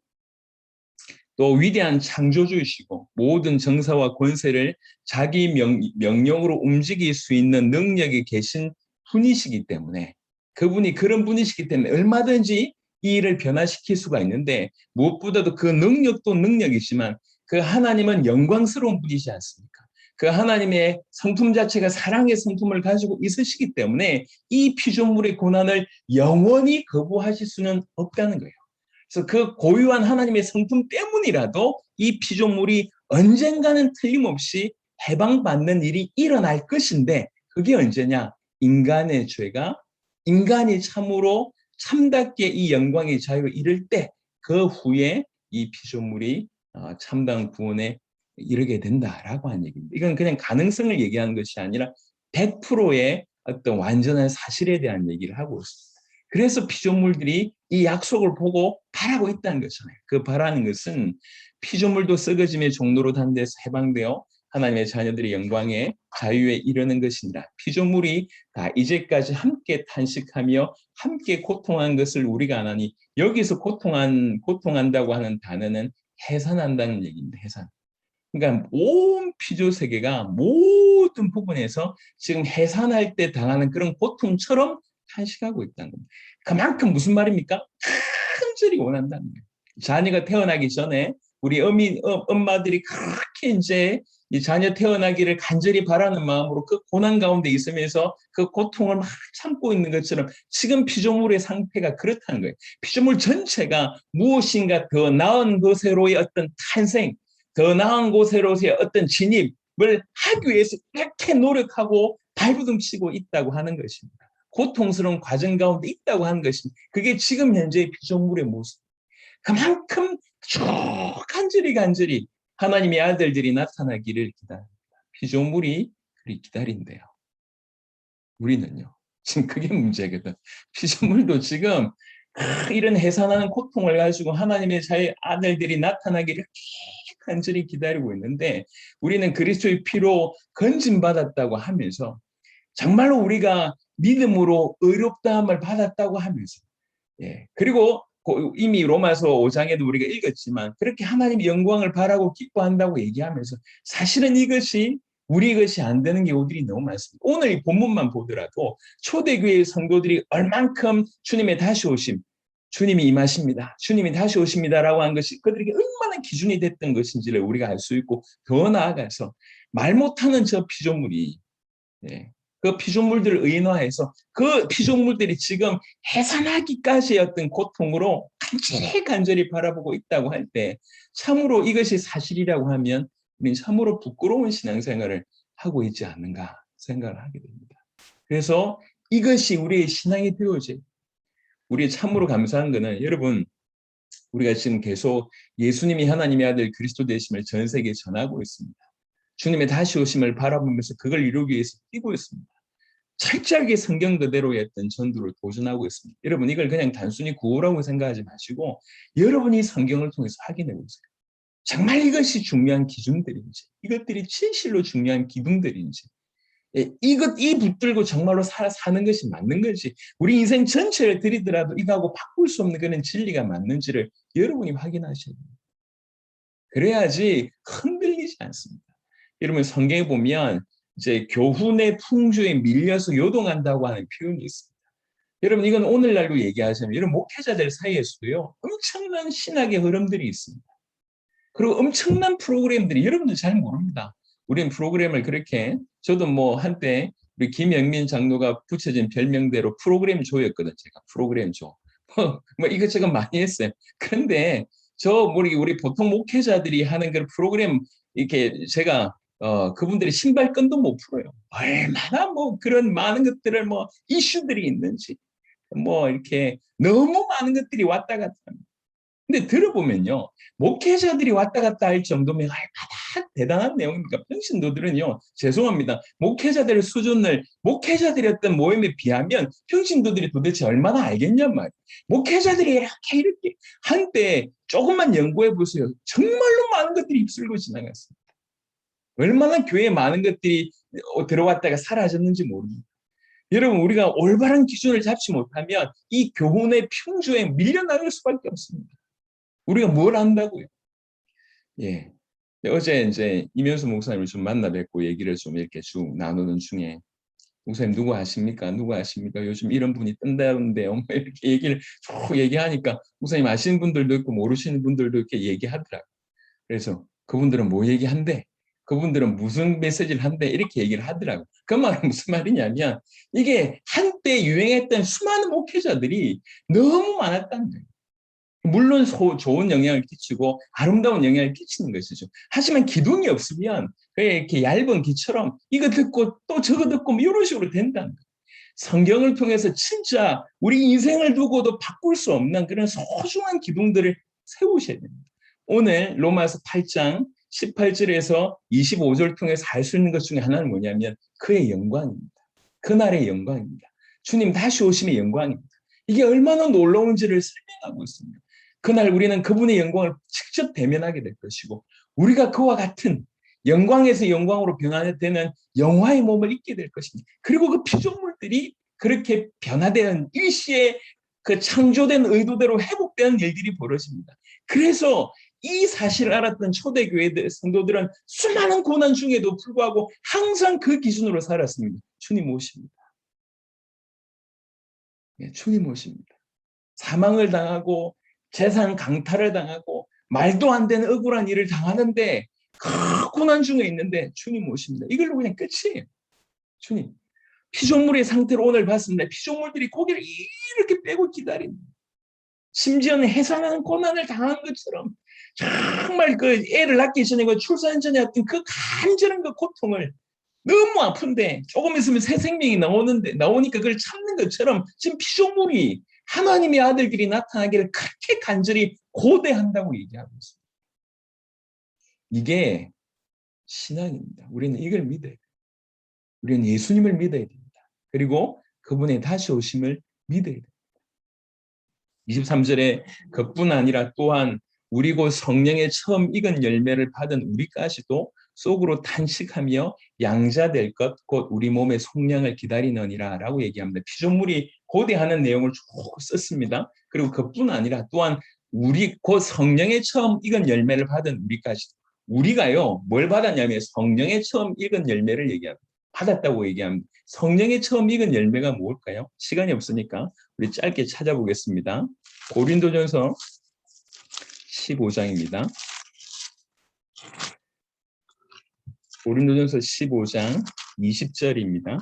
또 위대한 창조주이시고 모든 정사와 권세를 자기 명령으로 움직일 수 있는 능력이 계신 분이시기 때문에 그분이 그런 분이시기 때문에 얼마든지 이 일을 변화시킬 수가 있는데 무엇보다도 그 능력도 능력이지만 그 하나님은 영광스러운 분이지 않습니까? 그 하나님의 성품 자체가 사랑의 성품을 가지고 있으시기 때문에 이 피조물의 고난을 영원히 거부하실 수는 없다는 거예요. 그래서 그 고유한 하나님의 성품 때문이라도 이 피조물이 언젠가는 틀림없이 해방받는 일이 일어날 것인데 그게 언제냐? 인간의 죄가 인간이 참으로 참답게 이 영광의 자유를 이룰 때 그 후에 이 피조물이 참다운 구원에 이르게 된다라고 하는 얘기입니다. 이건 그냥 가능성을 얘기하는 것이 아니라 100%의 어떤 완전한 사실에 대한 얘기를 하고 있습니다. 그래서 피조물들이 이 약속을 보고 바라고 있다는 거잖아요. 그 바라는 것은 피조물도 썩어짐의 종로로 단 데서 해방되어 하나님의 자녀들의 영광에 자유에 이르는 것이니라. 피조물이 다 이제까지 함께 탄식하며 함께 고통한 것을 우리가 안 하니, 여기서 고통한다고 하는 단어는 해산한다는 얘기입니다. 해산. 그러니까 온 피조 세계가 모든 부분에서 지금 해산할 때 당하는 그런 고통처럼 탄식하고 있다는 겁니다. 그만큼 무슨 말입니까? 간절히 원한다는 거예요. 자녀가 태어나기 전에 우리 엄마들이 그렇게 이제 이 자녀 태어나기를 간절히 바라는 마음으로 그 고난 가운데 있으면서 그 고통을 막 참고 있는 것처럼 지금 피조물의 상태가 그렇다는 거예요. 피조물 전체가 무엇인가 더 나은 곳으로의 어떤 탄생, 더 나은 곳으로의 어떤 진입을 하기 위해서 이렇게 노력하고 발부둥치고 있다고 하는 것입니다. 고통스러운 과정 가운데 있다고 하는 것입니다. 그게 지금 현재의 피조물의 모습. 그만큼 쭉 간절히 하나님의 아들들이 나타나기를 기다립니다. 피조물이 그리 기다린대요. 우리는요. 지금 그게 문제거든. 피조물도 지금 이런 해산하는 고통을 가지고 하나님의 자의 아들들이 나타나기를 간절히 기다리고 있는데, 우리는 그리스도의 피로 건짐받았다고 하면서, 정말로 우리가 믿음으로 의롭다함을 받았다고 하면서, 그리고 이미 로마서 5장에도 우리가 읽었지만 그렇게 하나님의 영광을 바라고 기뻐한다고 얘기하면서, 사실은 이것이 우리 것이 안 되는 경우들이 너무 많습니다. 오늘 이 본문만 보더라도 초대교회의 성도들이 얼만큼 주님의 다시 오심, 주님이 임하십니다, 주님이 다시 오십니다라고 한 것이 그들에게 얼마나 기준이 됐던 것인지를 우리가 알 수 있고, 더 나아가서 말 못하는 저 피조물이, 그 피조물들을 의인화해서 그 피조물들이 지금 해산하기까지의 어떤 고통으로 간절히 바라보고 있다고 할 때, 참으로 이것이 사실이라고 하면 우리는 참으로 부끄러운 신앙생활을 하고 있지 않는가 생각을 하게 됩니다. 그래서 이것이 우리의 신앙이 되어져요. 우리 참으로 감사한 것은, 여러분, 우리가 지금 계속 예수님이 하나님의 아들 그리스도 되심을 전 세계에 전하고 있습니다. 주님의 다시 오심을 바라보면서 그걸 이루기 위해서 뛰고 있습니다. 철저하게 성경 그대로의 어떤 전도를 도전하고 있습니다. 여러분, 이걸 그냥 단순히 구호라고 생각하지 마시고 여러분이 성경을 통해서 확인해 보세요. 정말 이것이 중요한 기준들인지, 이것들이 진실로 중요한 기둥들인지, 이 붙들고 정말로 사는 것이 맞는 것이, 우리 인생 전체를 들이더라도 이거하고 바꿀 수 없는 그런 진리가 맞는지를 여러분이 확인하셔야 됩니다. 그래야지 흔들리지 않습니다. 여러분, 성경에 보면 이제 교훈의 풍조에 밀려서 요동한다고 하는 표현이 있습니다. 여러분, 이건 오늘날로 얘기하자면 여러분 목회자들 사이에서도요, 엄청난 신학의 흐름들이 있습니다. 그리고 엄청난 프로그램들이, 여러분들 잘 모릅니다. 우리는 프로그램을 그렇게, 저도 뭐 한때 우리 김영민 장로가 붙여진 별명대로 프로그램 조였거든. 제가 프로그램 조. 뭐 이것저것 많이 했어요. 그런데 우리 보통 목회자들이 하는 그 프로그램, 이렇게 제가 그분들이 신발끈도 못 풀어요. 얼마나 뭐 그런 많은 것들을 뭐 이슈들이 있는지, 뭐 이렇게 너무 많은 것들이 왔다 갔다 합니다. 근데 들어보면요, 목회자들이 왔다 갔다 할 정도면 얼마나 대단한 내용입니까? 평신도들은요, 죄송합니다, 목회자들의 수준을, 목회자들의 어떤 모임에 비하면 평신도들이 도대체 얼마나 알겠냔 말이에요. 목회자들이 이렇게 한때 조금만 연구해 보세요. 정말로 많은 것들이 입술고 지나갔습니다. 얼마나 교회에 많은 것들이 들어왔다가 사라졌는지 모릅니다. 여러분, 우리가 올바른 기준을 잡지 못하면 이 교훈의 평조에 밀려나갈 수밖에 없습니다. 우리가 뭘 안다고요? 어제 이제 이면수 목사님을 좀 만나 뵙고 얘기를 좀 이렇게 쭉 나누는 중에, 목사님 누구 아십니까? 누구 아십니까? 요즘 이런 분이 뜬다는데요. 이렇게 얘기를 쭉 얘기하니까 목사님 아시는 분들도 있고 모르시는 분들도 이렇게 얘기하더라고요. 그래서 그분들은 뭐 얘기한대? 그분들은 무슨 메시지를 한대? 이렇게 얘기를 하더라고요. 그 말은 무슨 말이냐면, 이게 한때 유행했던 수많은 목회자들이 너무 많았다는 거예요. 물론 좋은 영향을 끼치고 아름다운 영향을 끼치는 것이죠. 하지만 기둥이 없으면 이렇게 얇은 기처럼 이거 듣고 또 저거 듣고 뭐 이런 식으로 된다는 거예요. 성경을 통해서 진짜 우리 인생을 두고도 바꿀 수 없는 그런 소중한 기둥들을 세우셔야 됩니다. 오늘 로마서 8장 18절에서 25절 통해서 알 수 있는 것 중에 하나는 뭐냐면 그의 영광입니다. 그날의 영광입니다. 주님 다시 오심의 영광입니다. 이게 얼마나 놀라운지를 설명하고 있습니다. 그날 우리는 그분의 영광을 직접 대면하게 될 것이고 우리가 그와 같은 영광에서 영광으로 변화되는 영화의 몸을 입게 될 것입니다. 그리고 그 피조물들이 그렇게 변화되는 일시에 그 창조된 의도대로 회복되는 일들이 벌어집니다. 그래서 이 사실을 알았던 초대교회 성도들은 수많은 고난 중에도 불구하고 항상 그 기준으로 살았습니다. 주님 오십니다. 예, 주님 오십니다. 사망을 당하고 재산 강탈을 당하고 말도 안 되는 억울한 일을 당하는데 그 고난 중에 있는데 주님 오십니다. 이걸로 그냥 끝이에요. 주님. 피조물의 상태로 오늘 봤습니다. 피조물들이 고개를 이렇게 빼고 기다립니다. 심지어는 해산하는 고난을 당한 것처럼 정말 그 애를 낳기 전에 그 출산 전에 어떤 그 간절한 그 고통을 너무 아픈데 조금 있으면 새 생명이 나오니까 그걸 참는 것처럼 지금 피조물이 하나님의 아들들이 나타나기를 그렇게 간절히 고대한다고 얘기하고 있습니다. 이게 신앙입니다. 우리는 이걸 믿어야 돼요. 우리는 예수님을 믿어야 됩니다. 그리고 그분의 다시 오심을 믿어야 됩니다. 23절에 그뿐 아니라 또한 우리 곧 성령의 처음 익은 열매를 받은 우리까지도 속으로 탄식하며 양자될 것 곧 우리 몸의 속량을 기다리느니라 라고 얘기합니다. 피조물이 고대하는 내용을 쭉 썼습니다. 그리고 그뿐 아니라 또한 우리 곧 성령의 처음 익은 열매를 받은 우리까지도 우리가요 뭘 받았냐면 성령의 처음 익은 열매를 얘기합니다. 받았다고 얘기합니다. 성령의 처음 익은 열매가 뭘까요? 시간이 없으니까 우리 짧게 찾아보겠습니다. 고린도전서 15장입니다. 고린도전서 15장 20절입니다.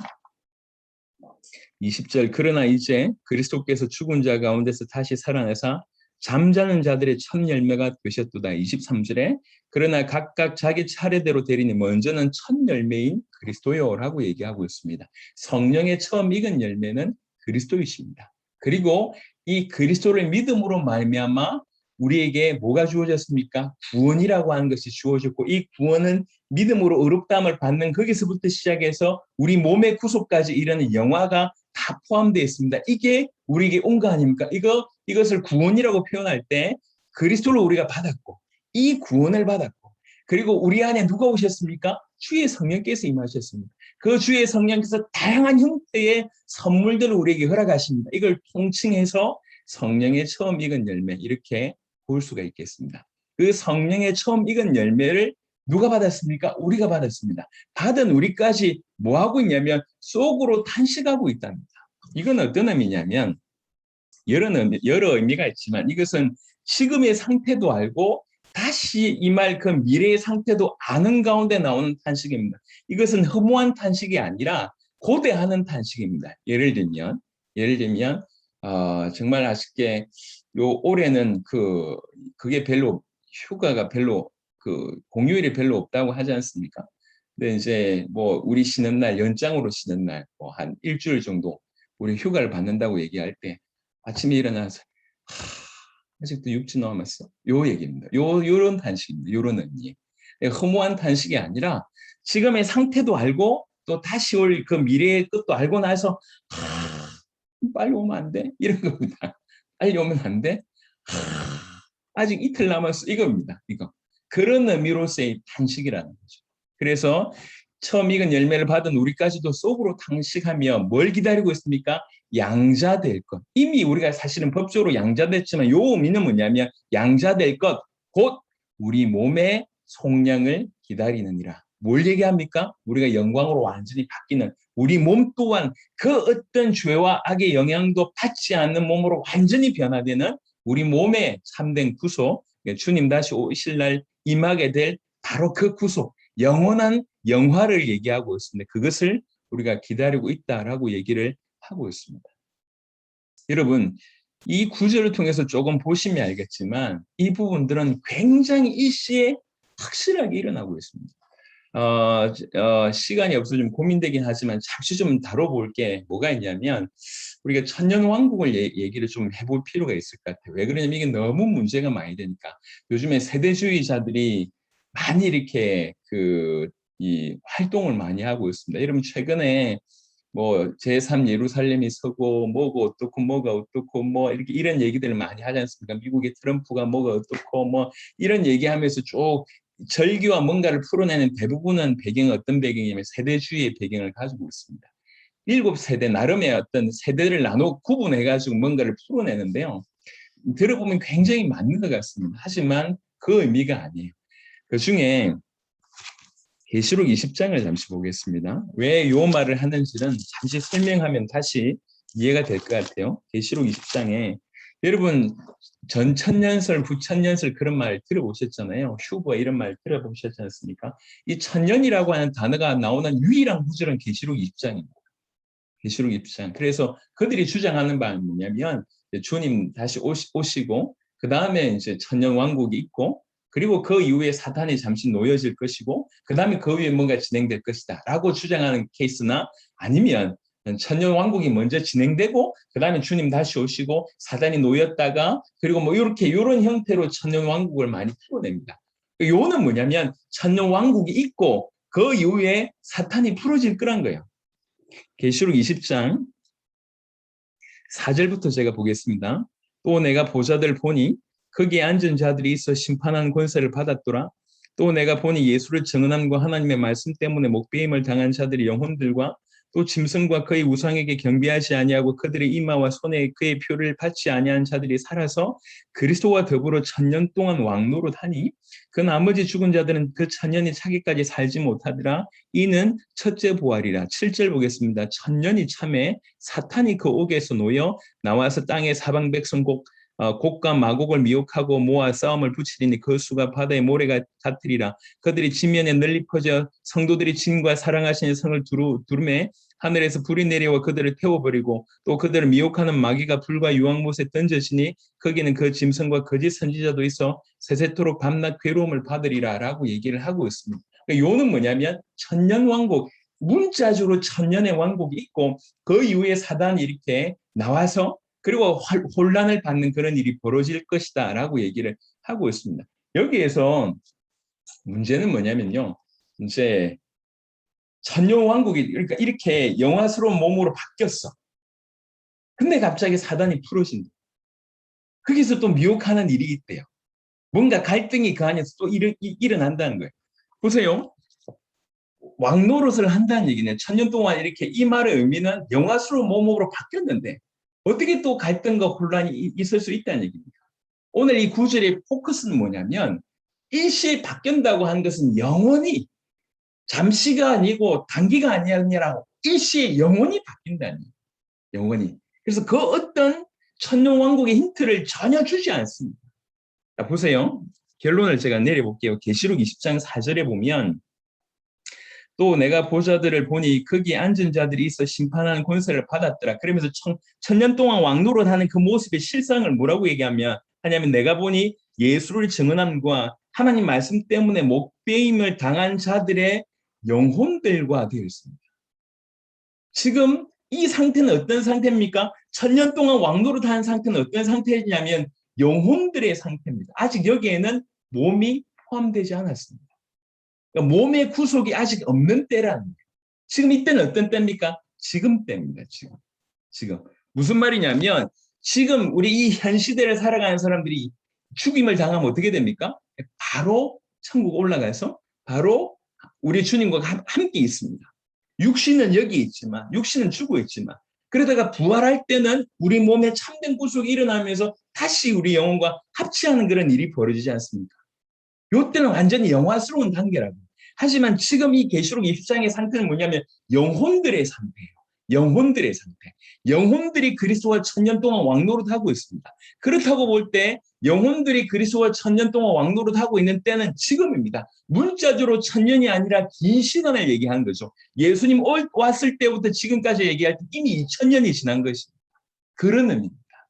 20절 그러나 이제 그리스도께서 죽은 자 가운데서 다시 살아나사 잠자는 자들의 첫 열매가 되셨도다. 23절에 그러나 각각 자기 차례대로 되리니 먼저는 첫 열매인 그리스도요라고 얘기하고 있습니다. 성령의 처음 익은 열매는 그리스도이십니다. 그리고 이 그리스도를 믿음으로 말미암아 우리에게 뭐가 주어졌습니까? 구원이라고 하는 것이 주어졌고 이 구원은 믿음으로 의롭다함을 받는 거기서부터 시작해서 우리 몸의 구속까지 이르는 영화가 다 포함되어 있습니다. 이게 우리에게 온 거 아닙니까? 이것을 구원이라고 표현할 때 그리스도를 우리가 받았고 이 구원을 받았고 그리고 우리 안에 누가 오셨습니까? 주의 성령께서 임하셨습니다. 그 주의 성령께서 다양한 형태의 선물들을 우리에게 허락하십니다. 이걸 통칭해서 성령의 처음 익은 열매 이렇게 볼 수가 있겠습니다. 그 성령의 처음 익은 열매를 누가 받았습니까? 우리가 받았습니다. 받은 우리까지 뭐 하고 있냐면 속으로 탄식하고 있답니다. 이건 어떤 의미냐면 여러 의미가 있지만 이것은 지금의 상태도 알고 다시 임할 그 미래의 상태도 아는 가운데 나오는 탄식입니다. 이것은 허무한 탄식이 아니라 고대하는 탄식입니다. 예를 들면 정말 아쉽게 요 올해는 그게 별로 휴가가 별로 그 공휴일이 별로 없다고 하지 않습니까? 근데 이제 뭐 우리 쉬는 날 연장으로 쉬는 날 뭐 한 일주일 정도 우리 휴가를 받는다고 얘기할 때 아침에 일어나서 아직도 6주 남았어. 요 얘기입니다. 요런 탄식입니다. 요런 의미. 허무한 탄식이 아니라 지금의 상태도 알고 또 다시 올 그 미래의 끝도 알고 나서 빨리 오면 안 돼? 이런 겁니다. 빨리 오면 안 돼? 아직 이틀 남았어. 이겁니다. 이거. 그런 의미로서의 탄식이라는 거죠. 그래서 처음 익은 열매를 받은 우리까지도 속으로 탄식하며 뭘 기다리고 있습니까? 양자될 것. 이미 우리가 사실은 법적으로 양자됐지만 요 의미는 뭐냐면 양자될 것, 곧 우리 몸의 속량을 기다리느니라. 뭘 얘기합니까? 우리가 영광으로 완전히 바뀌는 우리 몸 또한 그 어떤 죄와 악의 영향도 받지 않는 몸으로 완전히 변화되는 우리 몸의 참된 구속, 주님 다시 오실 날 임하게 될 바로 그 구속, 영원한 영화를 얘기하고 있습니다. 그것을 우리가 기다리고 있다라고 얘기를 하고 있습니다. 여러분, 이 구절을 통해서 조금 보시면 알겠지만 이 부분들은 굉장히 일시에 확실하게 일어나고 있습니다. 시간이 없어서 좀 고민되긴 하지만 잠시 좀 다뤄볼 게 뭐가 있냐면 우리가 천년왕국을 얘기를 좀 해볼 필요가 있을 것 같아요. 왜 그러냐면 이게 너무 문제가 많이 되니까. 요즘에 세대주의자들이 많이 이렇게 이 활동을 많이 하고 있습니다. 여러분 최근에 뭐 제3 예루살렘이 서고 뭐가 어떻고 뭐가 어떻고 뭐 이렇게 이런 얘기들을 많이 하지 않습니까? 미국의 트럼프가 뭐가 어떻고 뭐 이런 얘기하면서 쭉 절기와 뭔가를 풀어내는 대부분은 배경은 어떤 배경이냐면 세대주의의 배경을 가지고 있습니다. 7세대 나름의 어떤 세대를 나눠 구분해가지고 뭔가를 풀어내는데요. 들어보면 굉장히 맞는 것 같습니다. 하지만 그 의미가 아니에요. 그 중에 계시록 20장을 잠시 보겠습니다. 왜 이 말을 하는지는 잠시 설명하면 다시 이해가 될 것 같아요. 계시록 20장에 여러분 전천년설, 부천년설 그런 말 들어보셨잖아요. 휴버 이런 말 들어보셨지 않습니까? 이 천년이라고 하는 단어가 나오는 유일한 구절은 계시록 20장입니다. 계시록 20장. 그래서 그들이 주장하는 바는 뭐냐면 주님 다시 오시고 그 다음에 이제 천년 왕국이 있고 그리고 그 이후에 사탄이 잠시 놓여질 것이고 그 다음에 그 위에 뭔가 진행될 것이다 라고 주장하는 케이스나 아니면 천년 왕국이 먼저 진행되고 그 다음에 주님 다시 오시고 사단이 놓였다가 그리고 뭐 이렇게 이런 형태로 천년 왕국을 많이 풀어냅니다. 요는 뭐냐면 천년 왕국이 있고 그 이후에 사탄이 풀어질 거란 거예요. 계시록 20장 4절부터 제가 보겠습니다. 또 내가 보좌들 보니 거기에 앉은 자들이 있어 심판하는 권세를 받았더라. 또 내가 보니 예수를 증언함과 하나님의 말씀 때문에 목배임을 당한 자들이 영혼들과 또 짐승과 그의 우상에게 경배하지 아니하고 그들의 이마와 손에 그의 표를 받지 아니한 자들이 살아서 그리스도와 더불어 천년 동안 왕노릇하니 그 나머지 죽은 자들은 그 천년이 차기까지 살지 못하더라. 이는 첫째 부활이라. 7절 보겠습니다. 천년이 참에 사탄이 그 옥에서 놓여 나와서 땅의 사방 백성 곡과 마곡을 미혹하고 모아 싸움을 붙이리니 그 수가 바다의 모래가 같으리라. 그들이 지면에 널리 퍼져 성도들이 진과 사랑하시는 성을 두름에 하늘에서 불이 내려와 그들을 태워버리고 또 그들을 미혹하는 마귀가 불과 유황못에 던져지니 거기는 그 짐승과 거짓 선지자도 있어 세세토록 밤낮 괴로움을 받으리라 라고 얘기를 하고 있습니다. 요는 뭐냐면 천년왕국, 문자적으로 천년의 왕국이 있고 그 이후에 사단이 이렇게 나와서 그리고 혼란을 받는 그런 일이 벌어질 것이다 라고 얘기를 하고 있습니다. 여기에서 문제는 뭐냐면요. 이제 천년왕국이 그러니까 이렇게 영화스러운 몸으로 바뀌었어. 근데 갑자기 사단이 풀어진다. 거기서 또 미혹하는 일이 있대요. 뭔가 갈등이 그 안에서 또 일어난다는 거예요. 보세요. 왕노릇을 한다는 얘기는 천년 동안 이렇게 이 말의 의미는 영화스러운 몸으로 바뀌었는데 어떻게 또 갈등과 혼란이 있을 수 있다는 얘기입니다. 오늘 이 구절의 포커스는 뭐냐면 일시에 바뀐다고 하는 것은 영원히 잠시가 아니고 단기가 아니라 일시에 영원히 바뀐다는 얘기예요. 영원히. 그래서 그 어떤 천년왕국의 힌트를 전혀 주지 않습니다. 자, 보세요. 결론을 제가 내려볼게요. 계시록 20장 4절에 보면 또 내가 보좌들을 보니 거기에 앉은 자들이 있어 심판하는 권세를 받았더라. 그러면서 천년 동안 왕노릇하는 그 모습의 실상을 뭐라고 하냐면 내가 보니 예수를 증언함과 하나님 말씀 때문에 목배임을 당한 자들의 영혼들과 되어 있습니다. 지금 이 상태는 어떤 상태입니까? 천년 동안 왕노릇하는 상태는 어떤 상태냐면 영혼들의 상태입니다. 아직 여기에는 몸이 포함되지 않았습니다. 그러니까 몸의 구속이 아직 없는 때라는 거예요. 지금 이때는 어떤 때입니까? 지금 때입니다. 지금. 무슨 말이냐면 지금 우리 이 현 시대를 살아가는 사람들이 죽임을 당하면 어떻게 됩니까? 바로 천국 올라가서 바로 우리 주님과 함께 있습니다. 육신은 여기 있지만 육신은 죽어 있지만 그러다가 부활할 때는 우리 몸에 참된 구속이 일어나면서 다시 우리 영혼과 합치하는 그런 일이 벌어지지 않습니까? 이때는 완전히 영화스러운 단계라고. 하지만 지금 이 계시록 20장의 상태는 뭐냐면 영혼들의 상태예요. 영혼들의 상태. 영혼들이 그리스도와 천년 동안 왕노릇하고 있습니다. 그렇다고 볼 때 영혼들이 그리스도와 천년 동안 왕노릇하고 있는 때는 지금입니다. 문자적으로 천년이 아니라 긴 시간을 얘기하는 거죠. 예수님 왔을 때부터 지금까지 얘기할 때 이미 2000년이 지난 것입니다. 그런 의미입니다.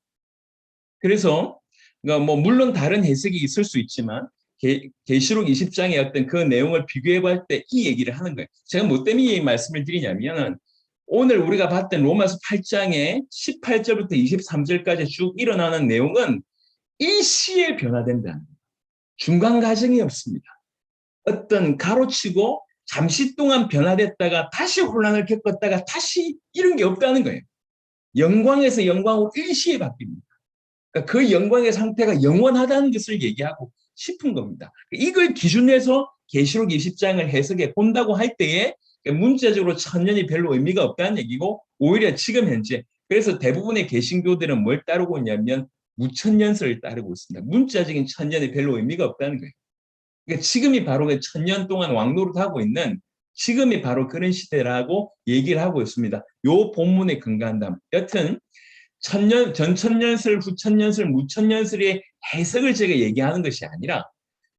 그래서 그러니까 뭐 물론 다른 해석이 있을 수 있지만 계시록 20장의 어떤 그 내용을 비교해 볼 때 이 얘기를 하는 거예요. 제가 뭐 때문에 이 말씀을 드리냐면 오늘 우리가 봤던 로마서 8장의 18절부터 23절까지 쭉 일어나는 내용은 일시에 변화된다. 중간 과정이 없습니다. 어떤 가로치고 잠시 동안 변화됐다가 다시 혼란을 겪었다가 다시 이런 게 없다는 거예요. 영광에서 영광으로 일시에 바뀝니다. 그러니까 그 영광의 상태가 영원하다는 것을 얘기하고 싶은 겁니다. 이걸 기준해서 계시록 20장을 해석해 본다고 할 때에 문자적으로 천년이 별로 의미가 없다는 얘기고 오히려 지금 현재 그래서 대부분의 개신교들은 뭘 따르고 있냐면 무천년설을 따르고 있습니다. 문자적인 천년이 별로 의미가 없다는 거예요. 그러니까 지금이 바로 그 천년 동안 왕노릇하고 있는 지금이 바로 그런 시대라고 얘기를 하고 있습니다. 요 본문에 근거한다면 여튼 전천년설, 후천년설, 무천년설의 해석을 제가 얘기하는 것이 아니라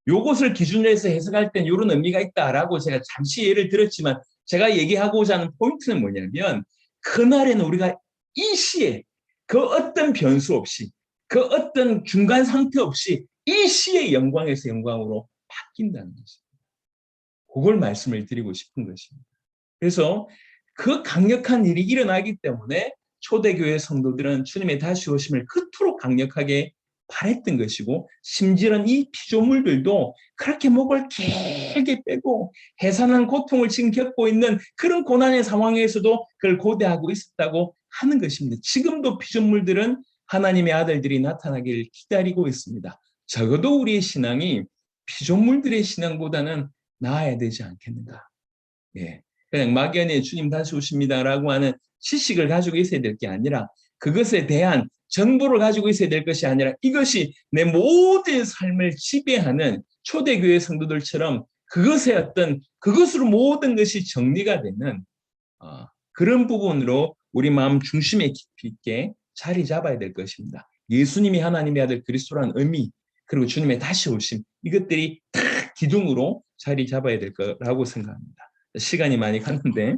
요것을 기준으로 해서 해석할 땐 이런 의미가 있다라고 제가 잠시 예를 들었지만 제가 얘기하고자 하는 포인트는 뭐냐면 그날에는 우리가 이 시에 그 어떤 변수 없이 그 어떤 중간 상태 없이 이 시의 영광에서 영광으로 바뀐다는 것입니다. 그걸 말씀을 드리고 싶은 것입니다. 그래서 그 강력한 일이 일어나기 때문에 초대교회 성도들은 주님의 다시 오심을 그토록 강력하게 바랬던 것이고 심지어는 이 피조물들도 그렇게 목을 길게 빼고 해산한 고통을 지금 겪고 있는 그런 고난의 상황에서도 그걸 고대하고 있었다고 하는 것입니다. 지금도 피조물들은 하나님의 아들들이 나타나기를 기다리고 있습니다. 적어도 우리의 신앙이 피조물들의 신앙보다는 나아야 되지 않겠는가. 예. 그냥 막연히 주님 다시 오십니다라고 하는 지식을 가지고 있어야 될 게 아니라 그것에 대한 정보를 가지고 있어야 될 것이 아니라 이것이 내 모든 삶을 지배하는 초대교회 성도들처럼 그것의 어떤 그것으로 모든 것이 정리가 되는 그런 부분으로 우리 마음 중심에 깊이 있게 자리 잡아야 될 것입니다. 예수님이 하나님의 아들 그리스도라는 의미 그리고 주님의 다시 오심 이것들이 다 기둥으로 자리 잡아야 될 거라고 생각합니다. 시간이 많이 갔는데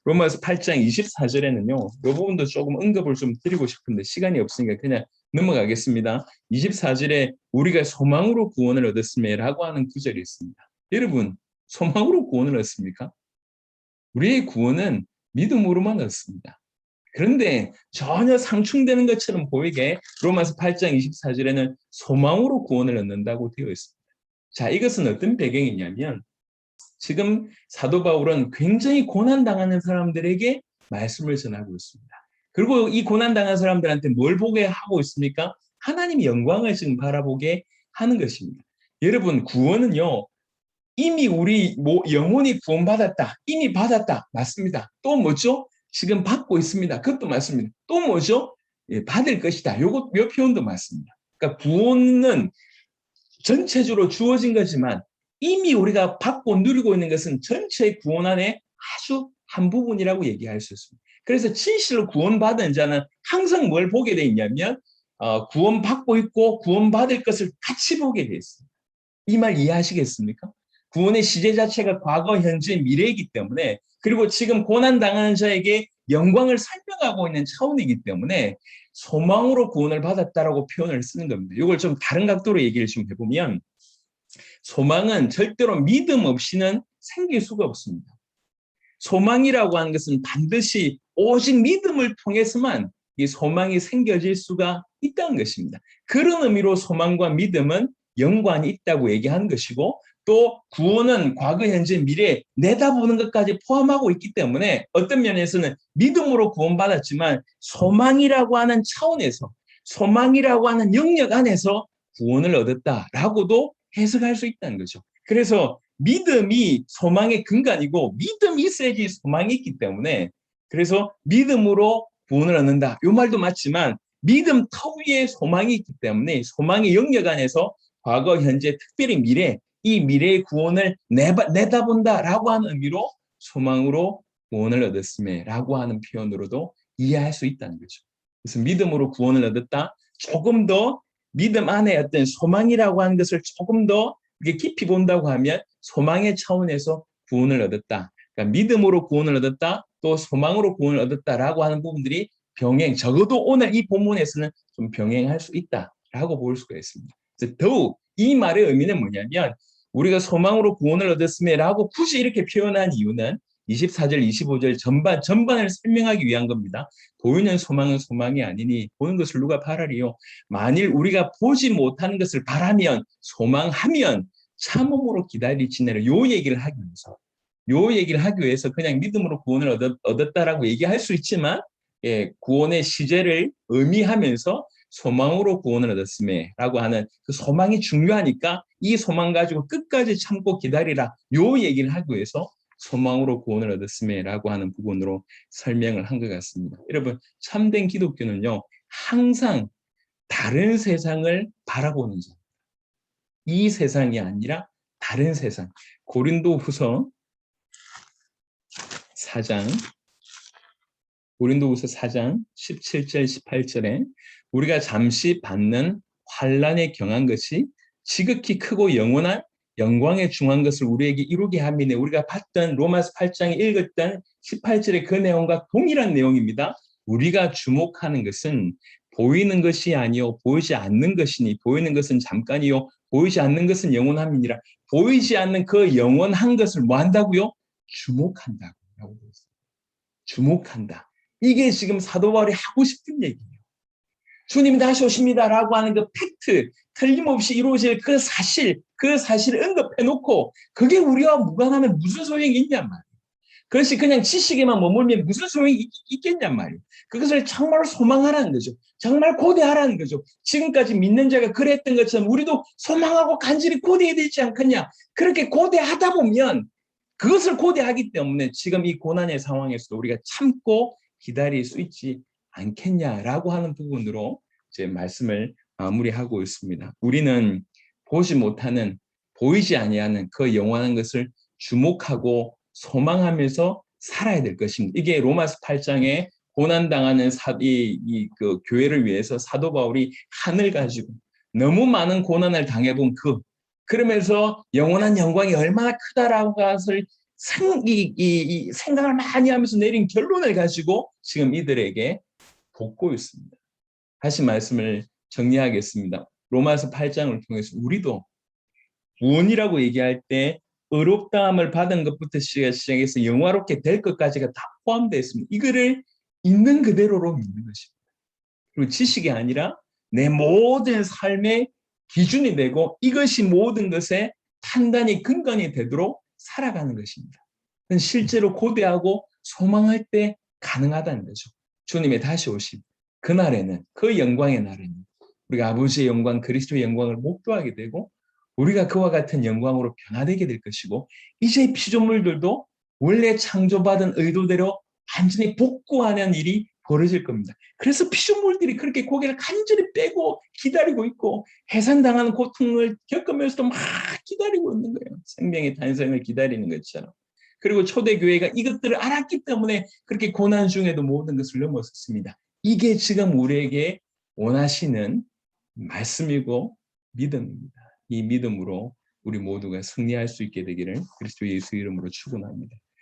로마서 8장 24절에는요. 이 부분도 조금 언급을 좀 드리고 싶은데 시간이 없으니까 그냥 넘어가겠습니다. 24절에 우리가 소망으로 구원을 얻었음에라고 하는 구절이 있습니다. 여러분 소망으로 구원을 얻습니까? 우리의 구원은 믿음으로만 얻습니다. 그런데 전혀 상충되는 것처럼 보이게 로마서 8장 24절에는 소망으로 구원을 얻는다고 되어 있습니다. 자, 이것은 어떤 배경이냐면 지금 사도 바울은 굉장히 고난당하는 사람들에게 말씀을 전하고 있습니다. 그리고 이 고난당한 사람들한테 뭘 보게 하고 있습니까? 하나님의 영광을 지금 바라보게 하는 것입니다. 여러분 구원은요. 이미 우리 영혼이 구원받았다. 이미 받았다. 맞습니다. 또 뭐죠? 지금 받고 있습니다. 그것도 맞습니다. 또 뭐죠? 예, 받을 것이다. 요 표현도 맞습니다. 그러니까 구원은 전체적으로 주어진 거지만 이미 우리가 받고 누리고 있는 것은 전체의 구원 안에 아주 한 부분이라고 얘기할 수 있습니다. 그래서 진실로 구원받은 자는 항상 뭘 보게 돼 있냐면 구원받고 있고 구원받을 것을 같이 보게 돼 있습니다. 이 말 이해하시겠습니까? 구원의 시제 자체가 과거, 현재, 미래이기 때문에 그리고 지금 고난당하는 자에게 영광을 설명하고 있는 차원이기 때문에 소망으로 구원을 받았다라고 표현을 쓰는 겁니다. 이걸 좀 다른 각도로 얘기를 좀 해보면 소망은 절대로 믿음 없이는 생길 수가 없습니다. 소망이라고 하는 것은 반드시 오직 믿음을 통해서만 이 소망이 생겨질 수가 있다는 것입니다. 그런 의미로 소망과 믿음은 연관이 있다고 얘기하는 것이고 또 구원은 과거, 현재, 미래 내다보는 것까지 포함하고 있기 때문에 어떤 면에서는 믿음으로 구원받았지만 소망이라고 하는 차원에서 소망이라고 하는 영역 안에서 구원을 얻었다라고도 해석할 수 있다는 거죠. 그래서 믿음이 소망의 근간이고 믿음이 있어야지 소망이 있기 때문에 그래서 믿음으로 구원을 얻는다. 이 말도 맞지만 믿음 터 위에 소망이 있기 때문에 소망의 영역 안에서 과거, 현재, 특별히 미래 이 미래의 구원을 내다본다라고 하는 의미로 소망으로 구원을 얻었음에라고 하는 표현으로도 이해할 수 있다는 거죠. 그래서 믿음으로 구원을 얻었다. 조금 더 믿음 안에 어떤 소망이라고 하는 것을 조금 더 깊이 본다고 하면 소망의 차원에서 구원을 얻었다. 그러니까 믿음으로 구원을 얻었다. 또 소망으로 구원을 얻었다라고 하는 부분들이 적어도 오늘 이 본문에서는 좀 병행할 수 있다라고 볼 수가 있습니다. 그래서 더욱 이 말의 의미는 뭐냐면 우리가 소망으로 구원을 얻었음에라고 굳이 이렇게 표현한 이유는 24절, 25절 전반을 설명하기 위한 겁니다. 보이는 소망은 소망이 아니니 보는 것을 누가 바라리요. 만일 우리가 보지 못하는 것을 바라면 소망하면 참음으로 기다리지내라. 요 얘기를 하기 위해서. 요 얘기를 하기 위해서 그냥 믿음으로 구원을 얻었다라고 얘기할 수 있지만 구원의 시제를 의미하면서 소망으로 구원을 얻었음에라고 하는 그 소망이 중요하니까 이 소망 가지고 끝까지 참고 기다리라. 요 얘기를 하기 위해서 소망으로 구원을 얻었음에라고 하는 부분으로 설명을 한 것 같습니다. 여러분, 참된 기독교는요, 항상 다른 세상을 바라보는 점. 이 세상이 아니라 다른 세상. 고린도후서 4장 17절 18절에 우리가 잠시 받는 환난에 경한 것이 지극히 크고 영원한 영광에 중한 것을 우리에게 이루게 함이네. 우리가 봤던 로마서 8장에 읽었던 18절의 그 내용과 동일한 내용입니다. 우리가 주목하는 것은 보이는 것이 아니요 보이지 않는 것이니 보이는 것은 잠깐이요 보이지 않는 것은 영원함이니라. 보이지 않는 그 영원한 것을 뭐 한다고요? 주목한다고. 주목한다. 이게 지금 사도 바울이 하고 싶은 얘기예요. 주님이 다시 오십니다라고 하는 그 팩트, 틀림없이 이루어질 그 사실을 언급해놓고 그게 우리와 무관하면 무슨 소용이 있냔 말이에요. 그것이 그냥 지식에만 머물면 무슨 소용이 있겠냔 말이에요. 그것을 정말 소망하라는 거죠. 정말 고대하라는 거죠. 지금까지 믿는 자가 그랬던 것처럼 우리도 소망하고 간절히 고대해야 되지 않겠냐. 그렇게 고대하다 보면 그것을 고대하기 때문에 지금 이 고난의 상황에서도 우리가 참고 기다릴 수 있지 않겠냐라고 하는 부분으로 이제 말씀을 마무리하고 있습니다. 우리는 보지 못하는, 보이지 아니하는 그 영원한 것을 주목하고 소망하면서 살아야 될 것입니다. 이게 로마서 8장에 고난당하는 그 교회를 위해서 사도 바울이 한을 가지고 너무 많은 고난을 당해본 그러면서 영원한 영광이 얼마나 크다라는 것을 생각을 많이 하면서 내린 결론을 가지고 지금 이들에게 돕고 있습니다. 다시 말씀을 정리하겠습니다. 로마서 8장을 통해서 우리도 구원이라고 얘기할 때 의롭다함을 받은 것부터 시작해서 영화롭게 될 것까지가 다 포함되어 있습니다. 이거를 있는 그대로로 믿는 것입니다. 그리고 지식이 아니라 내 모든 삶의 기준이 되고 이것이 모든 것의 판단이 근간이 되도록 살아가는 것입니다. 실제로 고대하고 소망할 때 가능하다는 거죠. 주님의 다시 오심. 그날에는, 그 영광의 날에는 우리가 아버지의 영광, 그리스도의 영광을 목도하게 되고 우리가 그와 같은 영광으로 변화되게 될 것이고 이제 피조물들도 원래 창조받은 의도대로 완전히 복구하는 일이 벌어질 겁니다. 그래서 피조물들이 그렇게 고개를 간절히 빼고 기다리고 있고 해산당하는 고통을 겪으면서도 막 기다리고 있는 거예요. 생명의 탄생을 기다리는 것처럼. 그리고 초대교회가 이것들을 알았기 때문에 그렇게 고난 중에도 모든 것을 넘어섰습니다. 이게 지금 우리에게 원하시는 말씀이고 믿음입니다. 이 믿음으로 우리 모두가 승리할 수 있게 되기를 그리스도 예수 이름으로 축원합니다.